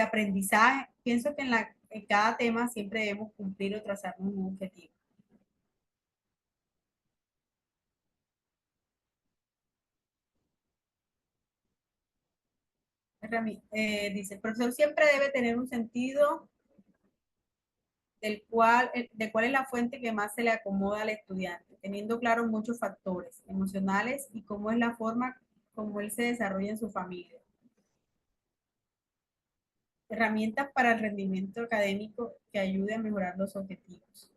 aprendizaje? Pienso que en cada tema siempre debemos cumplir o trazarnos un objetivo. Dice, el profesor siempre debe tener un sentido de cuál es la fuente que más se le acomoda al estudiante, teniendo claro muchos factores emocionales y cómo es la forma como él se desarrolla en su familia. Herramientas para el rendimiento académico que ayude a mejorar los objetivos.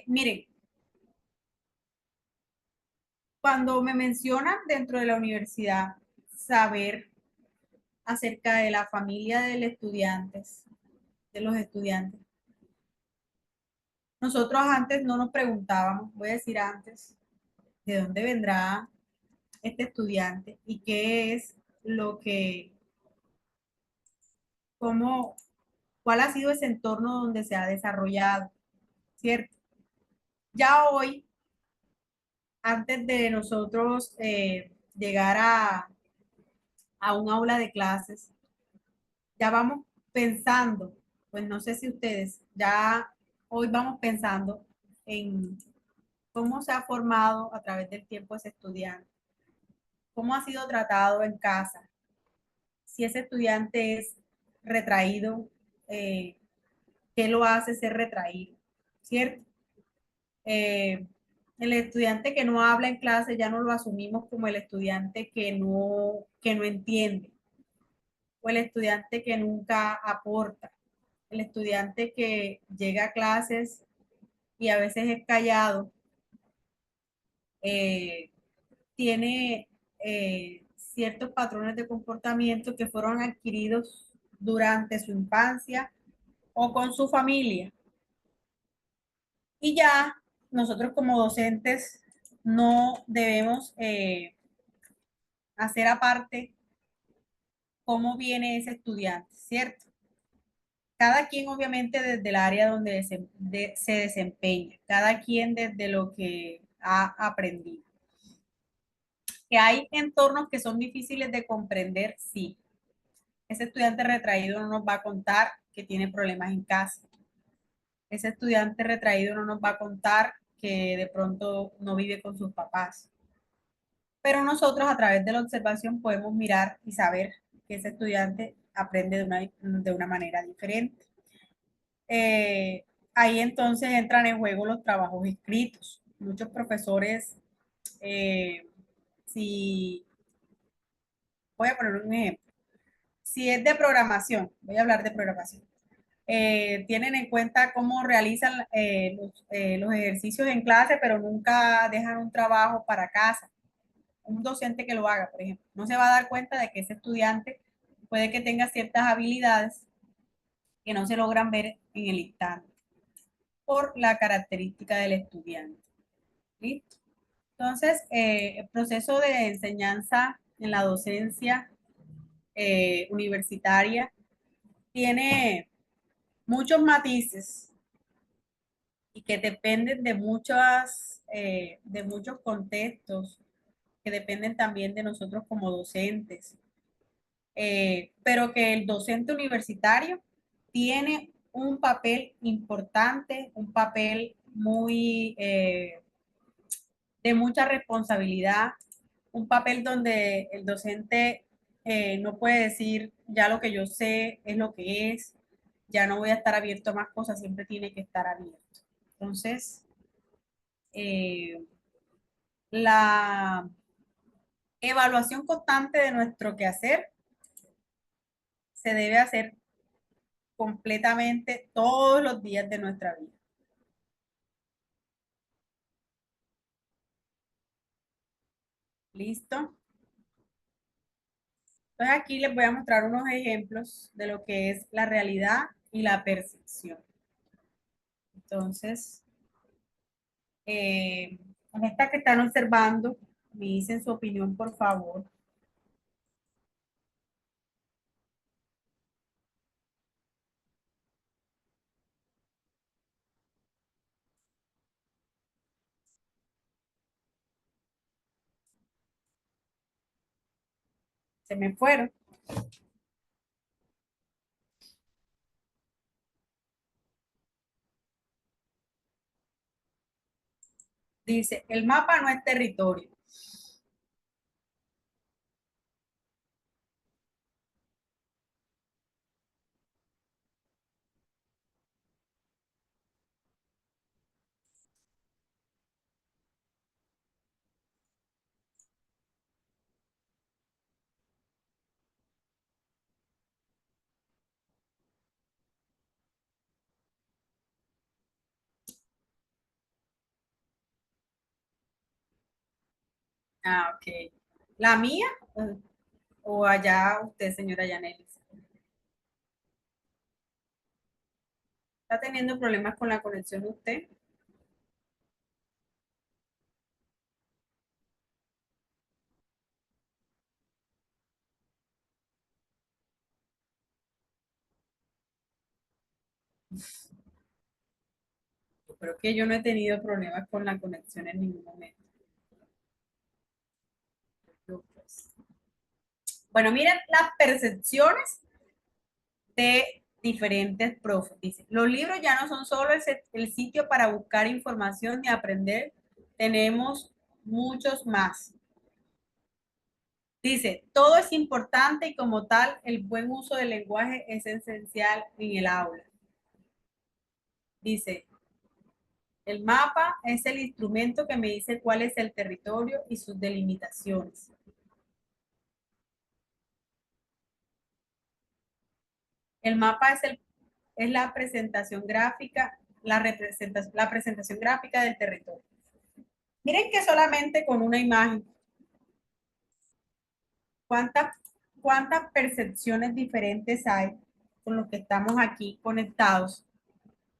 Miren, cuando me mencionan dentro de la universidad saber acerca de la familia del estudiante, de los estudiantes, nosotros antes no nos preguntábamos, voy a decir antes, de dónde vendrá este estudiante y qué es lo que cómo, cuál ha sido ese entorno donde se ha desarrollado, ¿cierto? Ya hoy, antes de nosotros llegar a un aula de clases, ya vamos pensando, pues no sé si ustedes, ya hoy vamos pensando en cómo se ha formado a través del tiempo ese estudiante, cómo ha sido tratado en casa, si ese estudiante es retraído, eh, qué lo hace ser retraído, ¿cierto? Eh, el estudiante que no habla en clase ya no lo asumimos como el estudiante que no entiende, o el estudiante que nunca aporta, el estudiante que llega a clases y a veces es callado, eh, tiene ciertos patrones de comportamiento que fueron adquiridos durante su infancia o con su familia. Y ya nosotros como docentes no debemos hacer aparte cómo viene ese estudiante, ¿cierto? Cada quien obviamente desde el área donde se desempeña, cada quien desde lo que ha aprendido. Que hay entornos que son difíciles de comprender, sí. Ese estudiante retraído no nos va a contar que tiene problemas en casa. Ese estudiante retraído no nos va a contar que de pronto no vive con sus papás. Pero nosotros a través de la observación podemos mirar y saber que ese estudiante aprende de una manera diferente. Eh, Ahí entonces entran en juego los trabajos escritos. Muchos profesores, eh, si voy a poner un ejemplo, si es de programación, voy a hablar de programación, tienen en cuenta cómo realizan los ejercicios en clase, pero nunca dejan un trabajo para casa. Un docente que lo haga, por ejemplo, no se va a dar cuenta de que ese estudiante puede que tenga ciertas habilidades que no se logran ver en el instante por la característica del estudiante. ¿Listo? Entonces, el proceso de enseñanza en la docencia universitaria tiene muchos matices y que dependen de muchos contextos, que dependen también de nosotros como docentes, pero que el docente universitario tiene un papel importante, un papel muy de mucha responsabilidad, un papel donde el docente no puede decir ya lo que yo sé es lo que es, ya no voy a estar abierto a más cosas, siempre tiene que estar abierto. Entonces, eh, la evaluación constante de nuestro quehacer se debe hacer completamente todos los días de nuestra vida. ¿Listo? Entonces aquí les voy a mostrar unos ejemplos de lo que es la realidad y la percepción. Entonces, en esta que están observando, me dicen su opinión, por favor. Se me fueron. Dice, el mapa no es territorio. Ah, ok. ¿La mía o allá usted, señora Yanelis? ¿Está teniendo problemas con la conexión usted? Yo creo que yo no he tenido problemas con la conexión en ningún momento. Yo, pues. Bueno, miren las percepciones de diferentes profes. Dice, los libros ya no son solo el sitio para buscar información y aprender, tenemos muchos más. Dice, todo es importante y como tal, el buen uso del lenguaje es esencial en el aula. Dice, el mapa es el instrumento que me dice cuál es el territorio y sus delimitaciones. El mapa es la presentación gráfica, la presentación gráfica del territorio. Miren que solamente con una imagen, cuántas, cuántas percepciones diferentes hay con los que estamos aquí conectados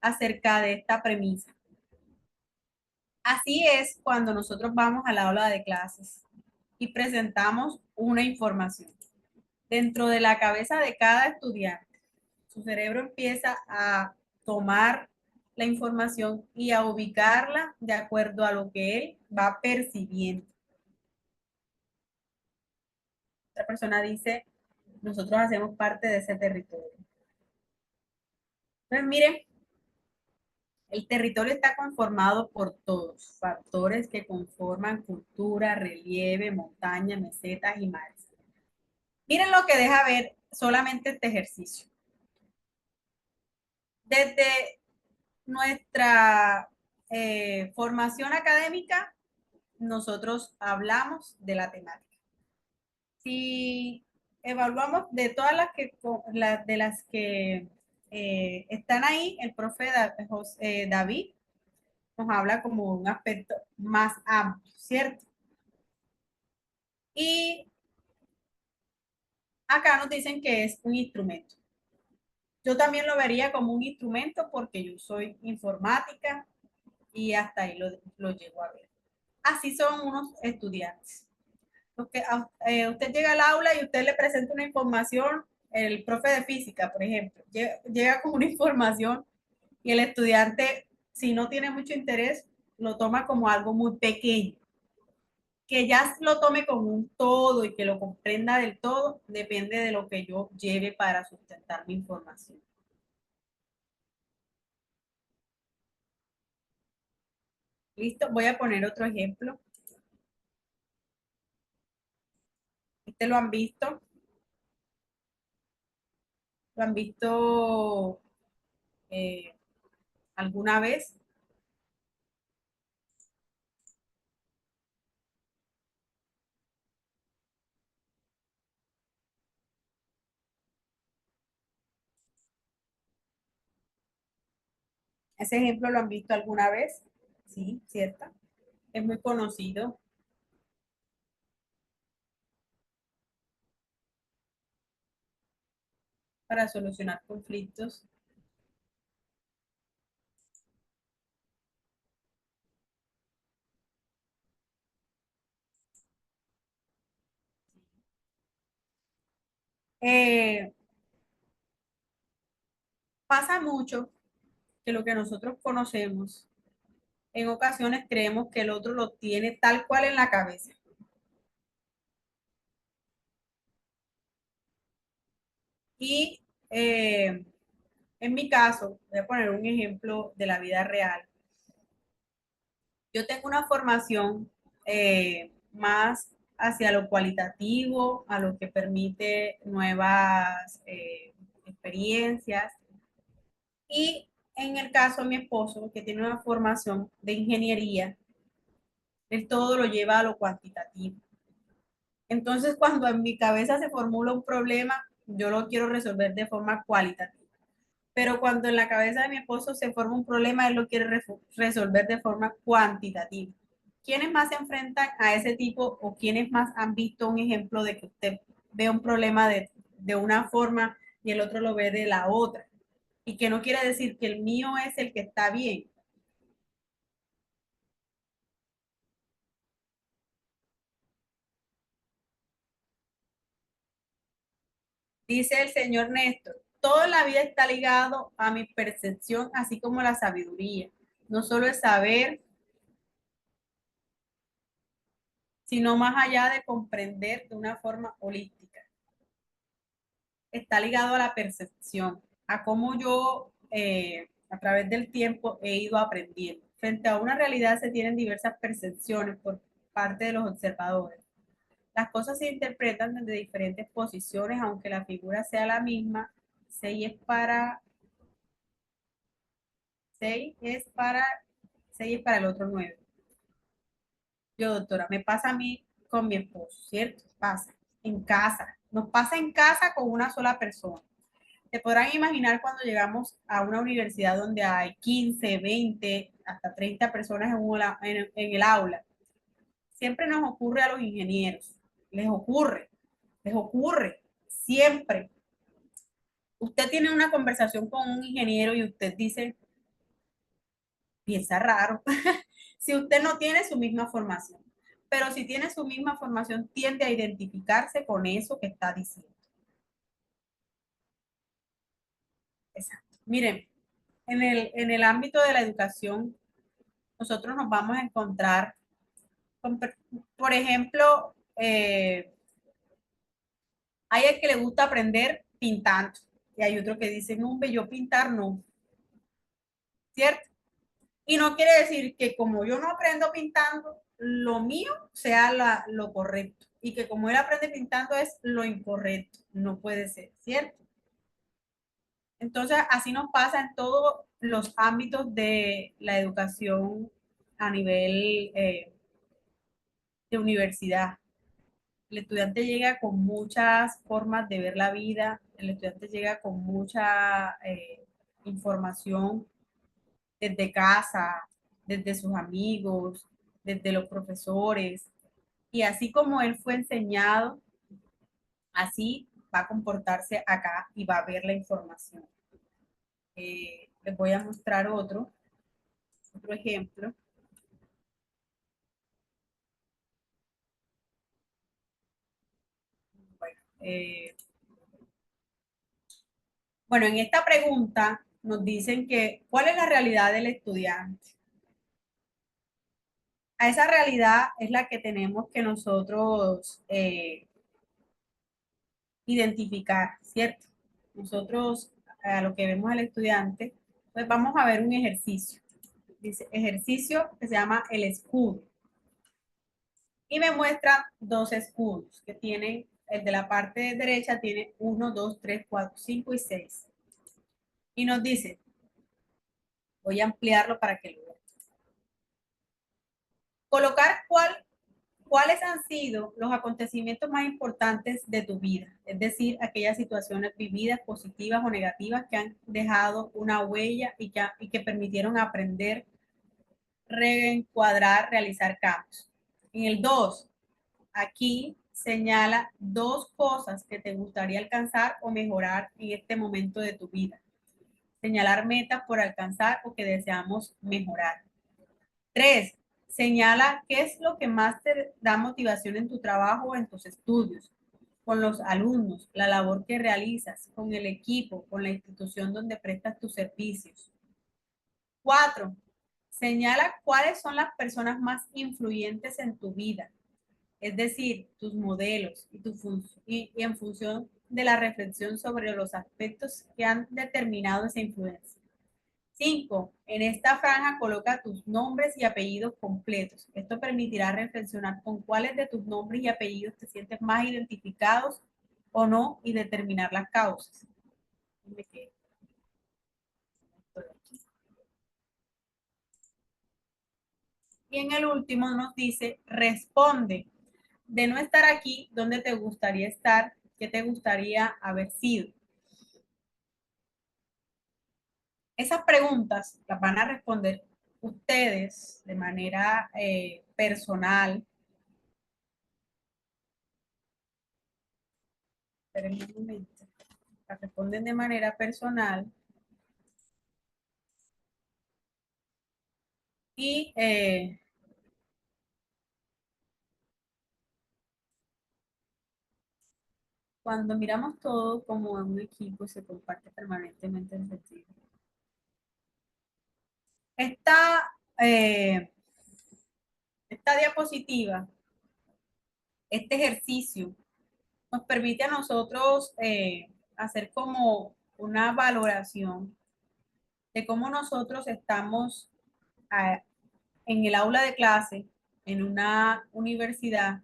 acerca de esta premisa. Así es cuando nosotros vamos a la aula de clases y presentamos una información. Dentro de la cabeza de cada estudiante, su cerebro empieza a tomar la información y a ubicarla de acuerdo a lo que él va percibiendo. Otra persona dice, nosotros hacemos parte de ese territorio. Entonces, miren, el territorio está conformado por todos, factores que conforman cultura, relieve, montaña, mesetas y mares. Miren lo que deja ver solamente este ejercicio. Desde nuestra formación académica, nosotros hablamos de la temática. Si evaluamos de todas de las que están ahí, el profe David nos habla como un aspecto más amplio, ¿cierto? Y acá nos dicen que es un instrumento. Yo también lo vería como un instrumento porque yo soy informática y hasta ahí lo llego a ver. Así son unos estudiantes. Usted llega al aula y usted le presenta una información, el profe de física, por ejemplo, llega con una información y el estudiante, si no tiene mucho interés, lo toma como algo muy pequeño. Que ya lo tome como un todo y que lo comprenda del todo, depende de lo que yo lleve para sustentar mi información. Listo, voy a poner otro ejemplo. Este lo han visto eh, alguna vez. Ese ejemplo lo han visto alguna vez. Sí, cierto. Es muy conocido para solucionar conflictos. Eh, Pasa mucho que lo que nosotros conocemos, en ocasiones creemos que el otro lo tiene tal cual en la cabeza. Y en mi caso, voy a poner un ejemplo de la vida real. Yo tengo una formación más hacia lo cualitativo, a lo que permite nuevas experiencias. Y en el caso de mi esposo, que tiene una formación de ingeniería, él todo lo lleva a lo cuantitativo. Entonces, cuando en mi cabeza se formula un problema, yo lo quiero resolver de forma cualitativa. Pero cuando en la cabeza de mi esposo se forma un problema, él lo quiere resolver de forma cuantitativa. ¿Quiénes más se enfrentan a ese tipo o quiénes más han visto un ejemplo de que usted ve un problema de una forma y el otro lo ve de la otra? Y que no quiere decir que el mío es el que está bien. Dice el señor Néstor, Todo en la vida está ligado a mi percepción, así como la sabiduría. No solo es saber, sino más allá de comprender de una forma holística. Está ligado a la percepción, a cómo yo a través del tiempo he ido aprendiendo. Frente a una realidad se tienen diversas percepciones por parte de los observadores. Las cosas se interpretan desde diferentes posiciones, aunque la figura sea la misma. 6 es para 6 es para 6 es para el otro 9. Yo, doctora, me pasa a mí con mi esposo, ¿cierto? Pasa en casa. Nos pasa en casa con una sola persona. Se podrán imaginar cuando llegamos a una universidad donde hay 15, 20, hasta 30 personas en el aula. Siempre nos ocurre a los ingenieros. Les ocurre, siempre. Usted tiene una conversación con un ingeniero y usted dice, piensa raro, si usted no tiene su misma formación. Pero si tiene su misma formación, tiende a identificarse con eso que está diciendo. Exacto. Miren, en el ámbito de la educación, nosotros nos vamos a encontrar, con, por ejemplo, hay el que le gusta aprender pintando y hay otro que dice, no, yo pintar no, ¿cierto? Y no quiere decir que como yo no aprendo pintando, lo mío sea lo correcto y que como él aprende pintando es lo incorrecto. No puede ser, ¿cierto? Entonces, así nos pasa en todos los ámbitos de la educación a nivel de universidad. El estudiante llega con muchas formas de ver la vida, el estudiante llega con mucha información desde casa, desde sus amigos, desde los profesores, y así como él fue enseñado, así va a comportarse acá y va a ver la información. Les voy a mostrar otro ejemplo. Bueno, bueno, en esta pregunta nos dicen que, ¿cuál es la realidad del estudiante? A esa realidad es la que tenemos que nosotros identificar, ¿cierto? Nosotros, a lo que vemos al estudiante, pues vamos a ver un ejercicio. Dice ejercicio que se llama el escudo. Y me muestra dos escudos que tienen, el de la parte derecha tiene 1, 2, 3, 4, 5 y 6. Y nos dice, voy a ampliarlo para que lo vean. Colocar cuáles han sido los acontecimientos más importantes de tu vida, es decir, aquellas situaciones vividas positivas o negativas que han dejado una huella y que permitieron aprender, reencuadrar, realizar cambios. En el 2, aquí señala dos cosas que te gustaría alcanzar o mejorar en este momento de tu vida. Señalar metas por alcanzar o que deseamos mejorar. 3, señala qué es lo que más te da motivación en tu trabajo o en tus estudios, con los alumnos, la labor que realizas, con el equipo, con la institución donde prestas tus servicios. 4, señala cuáles son las personas más influyentes en tu vida, es decir, tus modelos y en función de la reflexión sobre los aspectos que han determinado esa influencia. 5. En esta franja coloca tus nombres y apellidos completos. Esto permitirá reflexionar con cuáles de tus nombres y apellidos te sientes más identificados o no y determinar las causas. Y en el último nos dice, responde, de no estar aquí, ¿dónde te gustaría estar? ¿Qué te gustaría haber sido? Esas preguntas las van a responder ustedes de manera personal. Esperen un momento. Las responden de manera personal y Cuando miramos todo como un equipo, se comparte permanentemente el sentido. Esta, eh, esta diapositiva, este ejercicio, nos permite a nosotros hacer como una valoración de cómo nosotros estamos eh, en el aula de clase, en una universidad,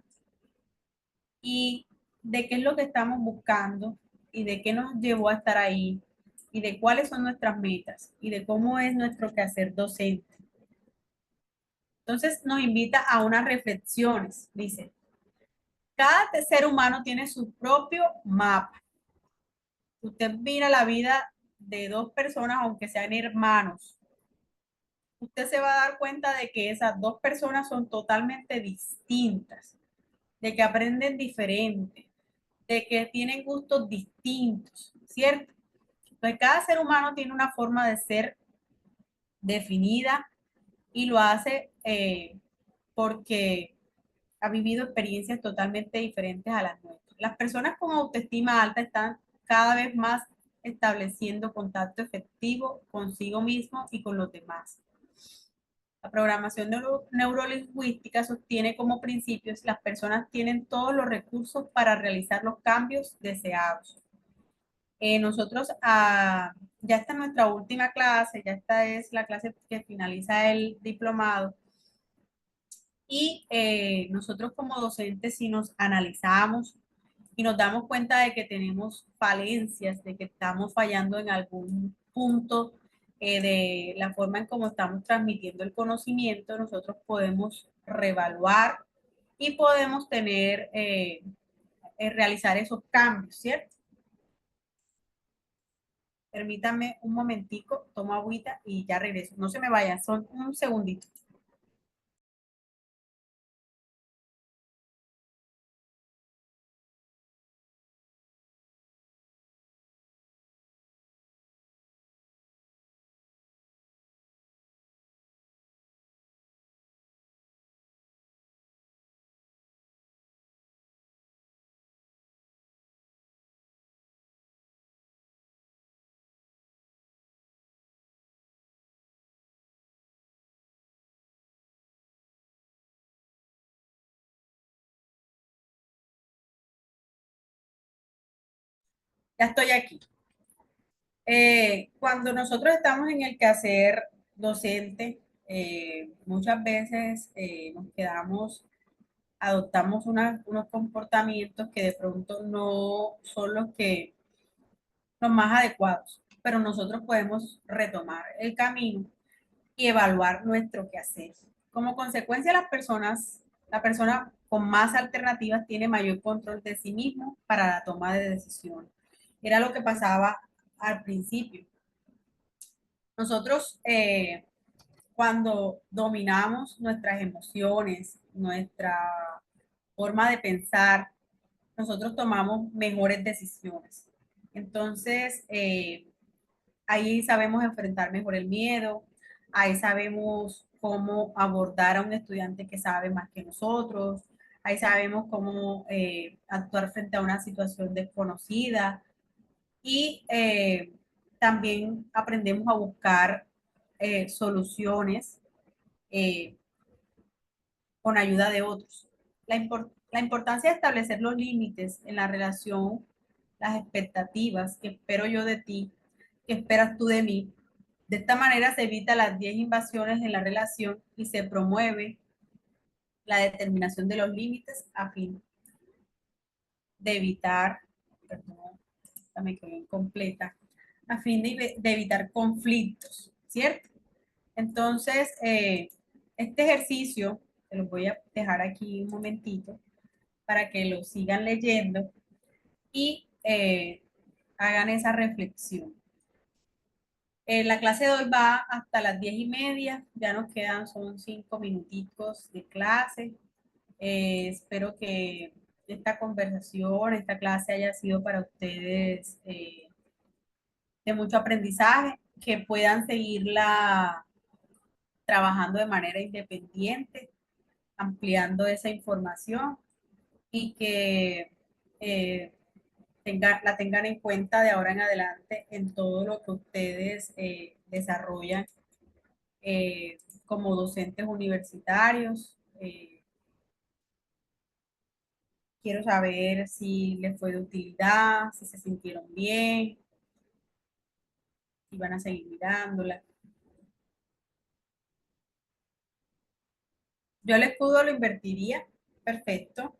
y de qué es lo que estamos buscando y de qué nos llevó a estar ahí y de cuáles son nuestras metas y de cómo es nuestro quehacer docente. Entonces nos invita a unas reflexiones. Dice, cada ser humano tiene su propio mapa. Usted mira la vida de dos personas, aunque sean hermanos, usted se va a dar cuenta de que esas dos personas son totalmente distintas, de que aprenden diferente, de que tienen gustos distintos, ¿cierto? Pues cada ser humano tiene una forma de ser definida y lo hace porque ha vivido experiencias totalmente diferentes a las nuestras. Las personas con autoestima alta están cada vez más estableciendo contacto efectivo consigo mismo y con los demás. La programación neurolingüística sostiene como principios las personas tienen todos los recursos para realizar los cambios deseados. Nosotros ya está en nuestra última clase, ya esta es la clase que finaliza el diplomado y nosotros como docentes si nos analizamos y nos damos cuenta de que tenemos falencias, de que estamos fallando en algún punto de la forma en cómo estamos transmitiendo el conocimiento, nosotros podemos reevaluar y podemos realizar esos cambios, ¿cierto? Permítanme un momentico, tomo agüita y ya regreso. No se me vayan, son un segundito. Ya estoy aquí. Cuando nosotros estamos en el quehacer docente, muchas veces nos quedamos, adoptamos unos comportamientos que de pronto no son los más adecuados, pero nosotros podemos retomar el camino y evaluar nuestro quehacer. Como consecuencia, la persona con más alternativas tiene mayor control de sí mismo para la toma de decisiones. Era lo que pasaba al principio. Nosotros, cuando dominamos nuestras emociones, nuestra forma de pensar, nosotros tomamos mejores decisiones. Entonces, ahí sabemos enfrentar mejor el miedo, ahí sabemos cómo abordar a un estudiante que sabe más que nosotros, ahí sabemos cómo actuar frente a una situación desconocida y también aprendemos a buscar soluciones eh, con ayuda de otros. La importancia de establecer los límites en la relación, las expectativas que espero yo de ti, que esperas tú de mí. De esta manera se evita las 10 invasiones en la relación y se promueve la determinación de los límites a fin de evitar, perdón, esta me quedó incompleta, a fin de evitar conflictos, ¿cierto? Entonces, este ejercicio, te lo voy a dejar aquí un momentito para que lo sigan leyendo y hagan esa reflexión. La clase de hoy va hasta las 10:30, ya nos quedan, son 5 minuticos de clase. Espero que esta conversación, esta clase haya sido para ustedes de mucho aprendizaje, que puedan seguirla trabajando de manera independiente, ampliando esa información y que la tengan en cuenta de ahora en adelante en todo lo que ustedes desarrollan como docentes universitarios. Quiero saber si les fue de utilidad, si se sintieron bien, si van a seguir mirándola. Yo el escudo lo invertiría, perfecto.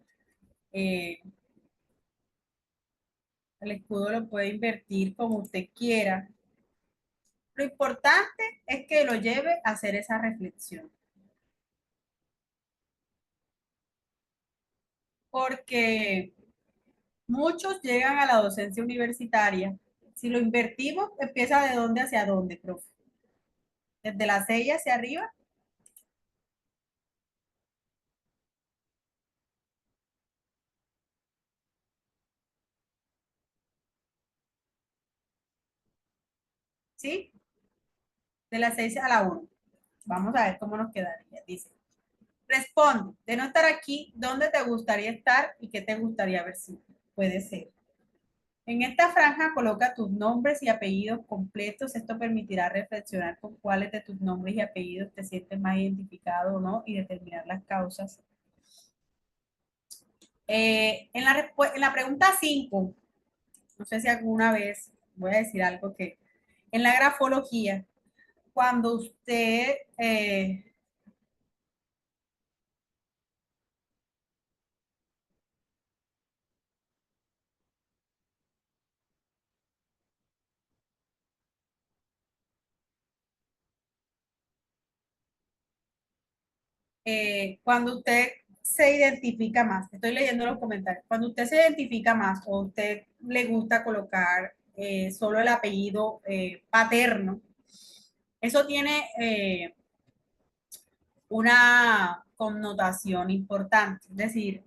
Eh, el escudo lo puede invertir como usted quiera. Lo importante es que lo lleve a hacer esa reflexión, porque muchos llegan a la docencia universitaria. Si lo invertimos, empieza de dónde hacia dónde, profe. Desde la 6 hacia arriba, ¿sí? De la 6 a la 1. Vamos a ver cómo nos quedaría. Dice, responde, de no estar aquí, ¿dónde te gustaría estar y qué te gustaría ver si puede ser? En esta franja coloca tus nombres y apellidos completos. Esto permitirá reflexionar con cuáles de tus nombres y apellidos te sientes más identificado o no y determinar las causas. En la pregunta 5, no sé si alguna vez voy a decir algo que en la grafología, cuando usted cuando usted se identifica más, estoy leyendo los comentarios, cuando usted se identifica más o usted le gusta colocar solo el apellido paterno, eso tiene una connotación importante, es decir,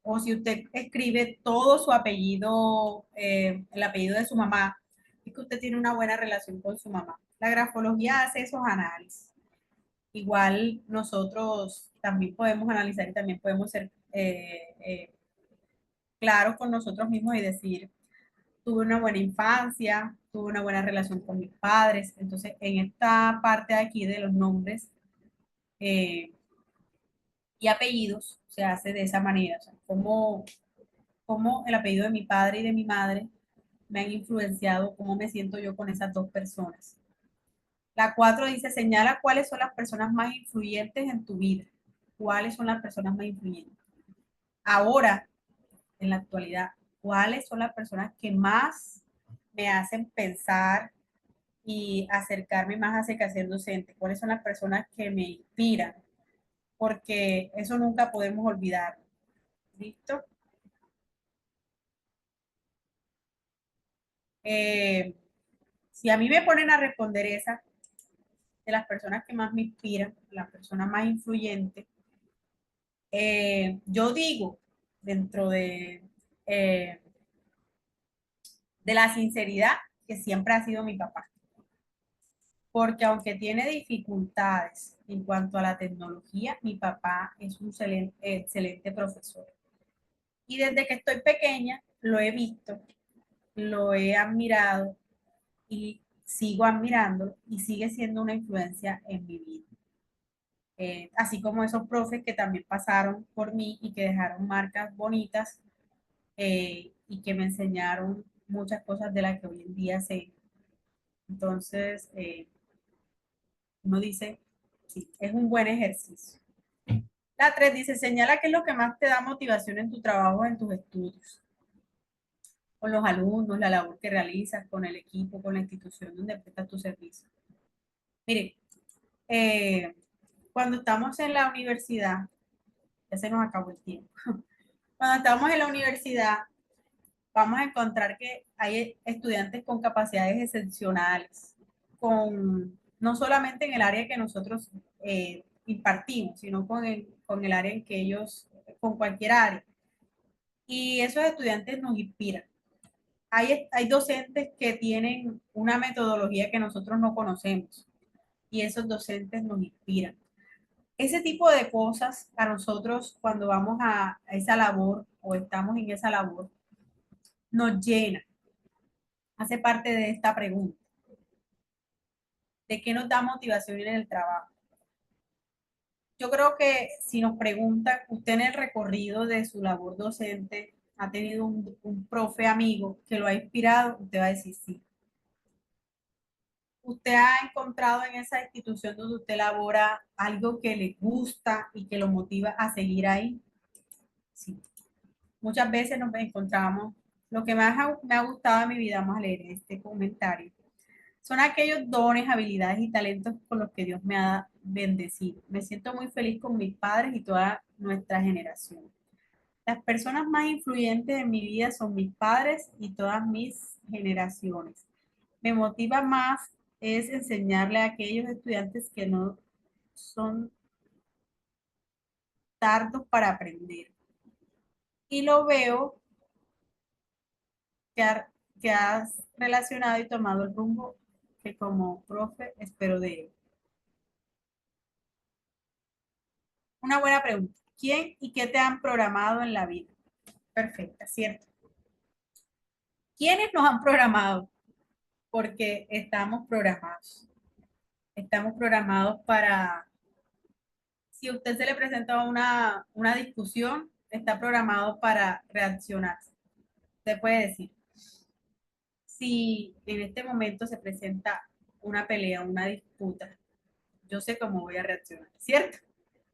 o si usted escribe todo su apellido, el apellido de su mamá, es que usted tiene una buena relación con su mamá. La grafología hace esos análisis. Igual nosotros también podemos analizar y también podemos ser claros con nosotros mismos y decir, tuve una buena infancia, tuve una buena relación con mis padres. Entonces, en esta parte de aquí de los nombres eh, y apellidos se hace de esa manera. O sea, cómo el apellido de mi padre y de mi madre me han influenciado, cómo me siento yo con esas dos personas. La 4 dice, señala cuáles son las personas más influyentes en tu vida. ¿Cuáles son las personas más influyentes? Ahora, en la actualidad, ¿cuáles son las personas que más me hacen pensar y acercarme más hacia ser docente? ¿Cuáles son las personas que me inspiran? Porque eso nunca podemos olvidar. ¿Listo? Eh, si a mí me ponen a responder esa, de las personas que más me inspiran, las personas más influyentes, yo digo, dentro eh, de la sinceridad, que siempre ha sido mi papá. Porque aunque tiene dificultades en cuanto a la tecnología, mi papá es un excelente, excelente profesor. Y desde que estoy pequeña lo he visto, lo he admirado y sigo admirándolo y sigue siendo una influencia en mi vida. Así como esos profes que también pasaron por mí y que dejaron marcas bonitas y que me enseñaron muchas cosas de las que hoy en día sé. Entonces, uno dice, sí, es un buen ejercicio. La 3 dice, señala qué es lo que más te da motivación en tu trabajo, en tus estudios, con los alumnos, la labor que realizas, con el equipo, con la institución donde prestas tu servicio. Mire, eh, cuando estamos en la universidad, ya se nos acabó el tiempo, cuando estamos en la universidad vamos a encontrar que hay estudiantes con capacidades excepcionales, no solamente en el área que nosotros impartimos, sino con el área en que ellos, con cualquier área. Y esos estudiantes nos inspiran. Hay docentes que tienen una metodología que nosotros no conocemos y esos docentes nos inspiran. Ese tipo de cosas a nosotros cuando vamos a esa labor o estamos en esa labor nos llena, hace parte de esta pregunta, de qué nos da motivación en el trabajo. Yo creo que si nos pregunta, usted en el recorrido de su labor docente ha tenido un profe amigo que lo ha inspirado, usted va a decir sí. ¿Usted ha encontrado en esa institución donde usted labora algo que le gusta y que lo motiva a seguir ahí? Sí. Muchas veces nos encontramos, lo que más me ha gustado en mi vida, vamos a leer este comentario, son aquellos dones, habilidades y talentos con los que Dios me ha bendecido. Me siento muy feliz con mis padres y toda nuestra generación. Las personas más influyentes en mi vida son mis padres y todas mis generaciones. Me motiva más es enseñarle a aquellos estudiantes que no son tardos para aprender. Y lo veo que, que has relacionado y tomado el rumbo que como profe espero de él. Una buena pregunta. ¿Quién y qué te han programado en la vida? Perfecta, ¿cierto? ¿Quiénes nos han programado? Porque estamos programados. Estamos programados para, si a usted se le presenta una discusión, está programado para reaccionar. Usted puede decir, si en este momento se presenta una pelea, una disputa, yo sé cómo voy a reaccionar, ¿cierto?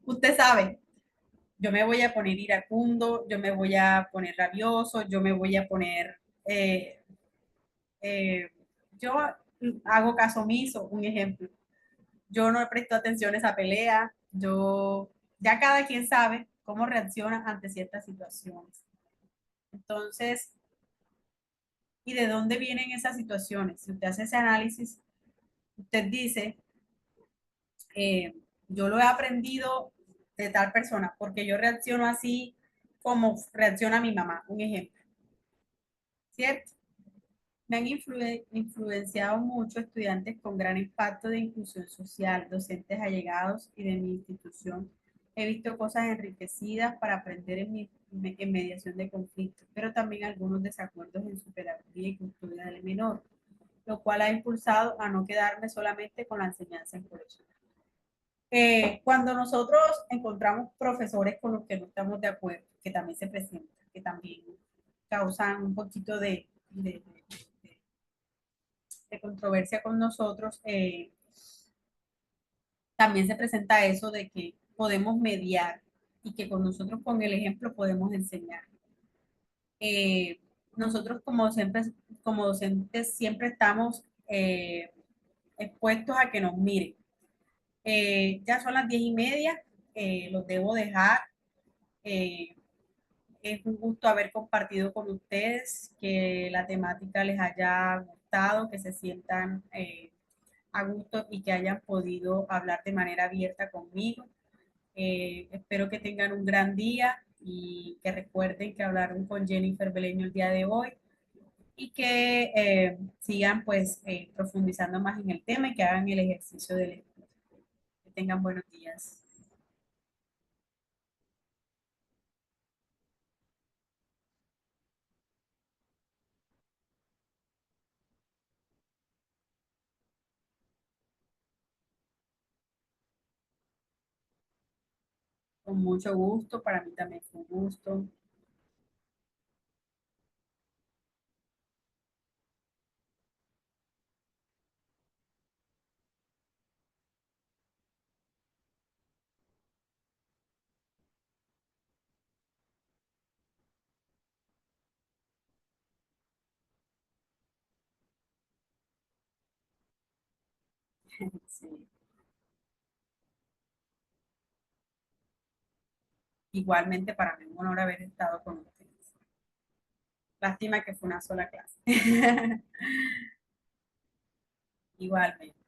Usted sabe, yo me voy a poner iracundo, yo me voy a poner rabioso, yo me voy a poner, eh, eh, yo hago caso omiso, un ejemplo. Yo no presto atención a esa pelea, ya cada quien sabe cómo reacciona ante ciertas situaciones. Entonces, ¿y de dónde vienen esas situaciones? Si usted hace ese análisis, usted dice, eh, yo lo he aprendido de tal persona, porque yo reacciono así como reacciona mi mamá, un ejemplo, ¿cierto? Me han influenciado mucho estudiantes con gran impacto de inclusión social, docentes allegados y de mi institución. He visto cosas enriquecidas para aprender en mediación de conflictos, pero también algunos desacuerdos en su pedagogía y custodia del menor, lo cual ha impulsado a no quedarme solamente con la enseñanza en colegio. Cuando nosotros encontramos profesores con los que no estamos de acuerdo, que también se presentan, que también causan un poquito de controversia con nosotros, también se presenta eso de que podemos mediar y que con nosotros con el ejemplo podemos enseñar. Eh, nosotros como docentes siempre estamos expuestos a que nos miren. Ya son las 10:30, los debo dejar. Eh, es un gusto haber compartido con ustedes, que la temática les haya gustado, que se sientan a gusto y que hayan podido hablar de manera abierta conmigo. Espero que tengan un gran día y que recuerden que hablaron con Jennifer Beleño el día de hoy y que sigan pues profundizando más en el tema y que hagan el ejercicio de lectura. Que tengan buenos días. Con mucho gusto, para mí también fue un gusto. Sí. Igualmente para mí un honor haber estado con ustedes. Lástima que fue una sola clase. Igualmente.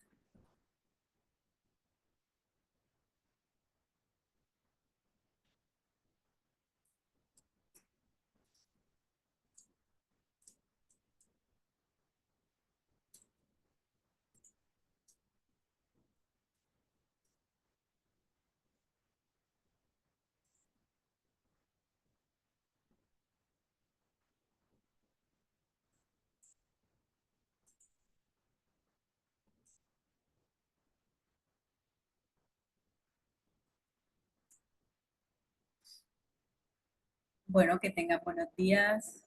Bueno, que tengan buenos días.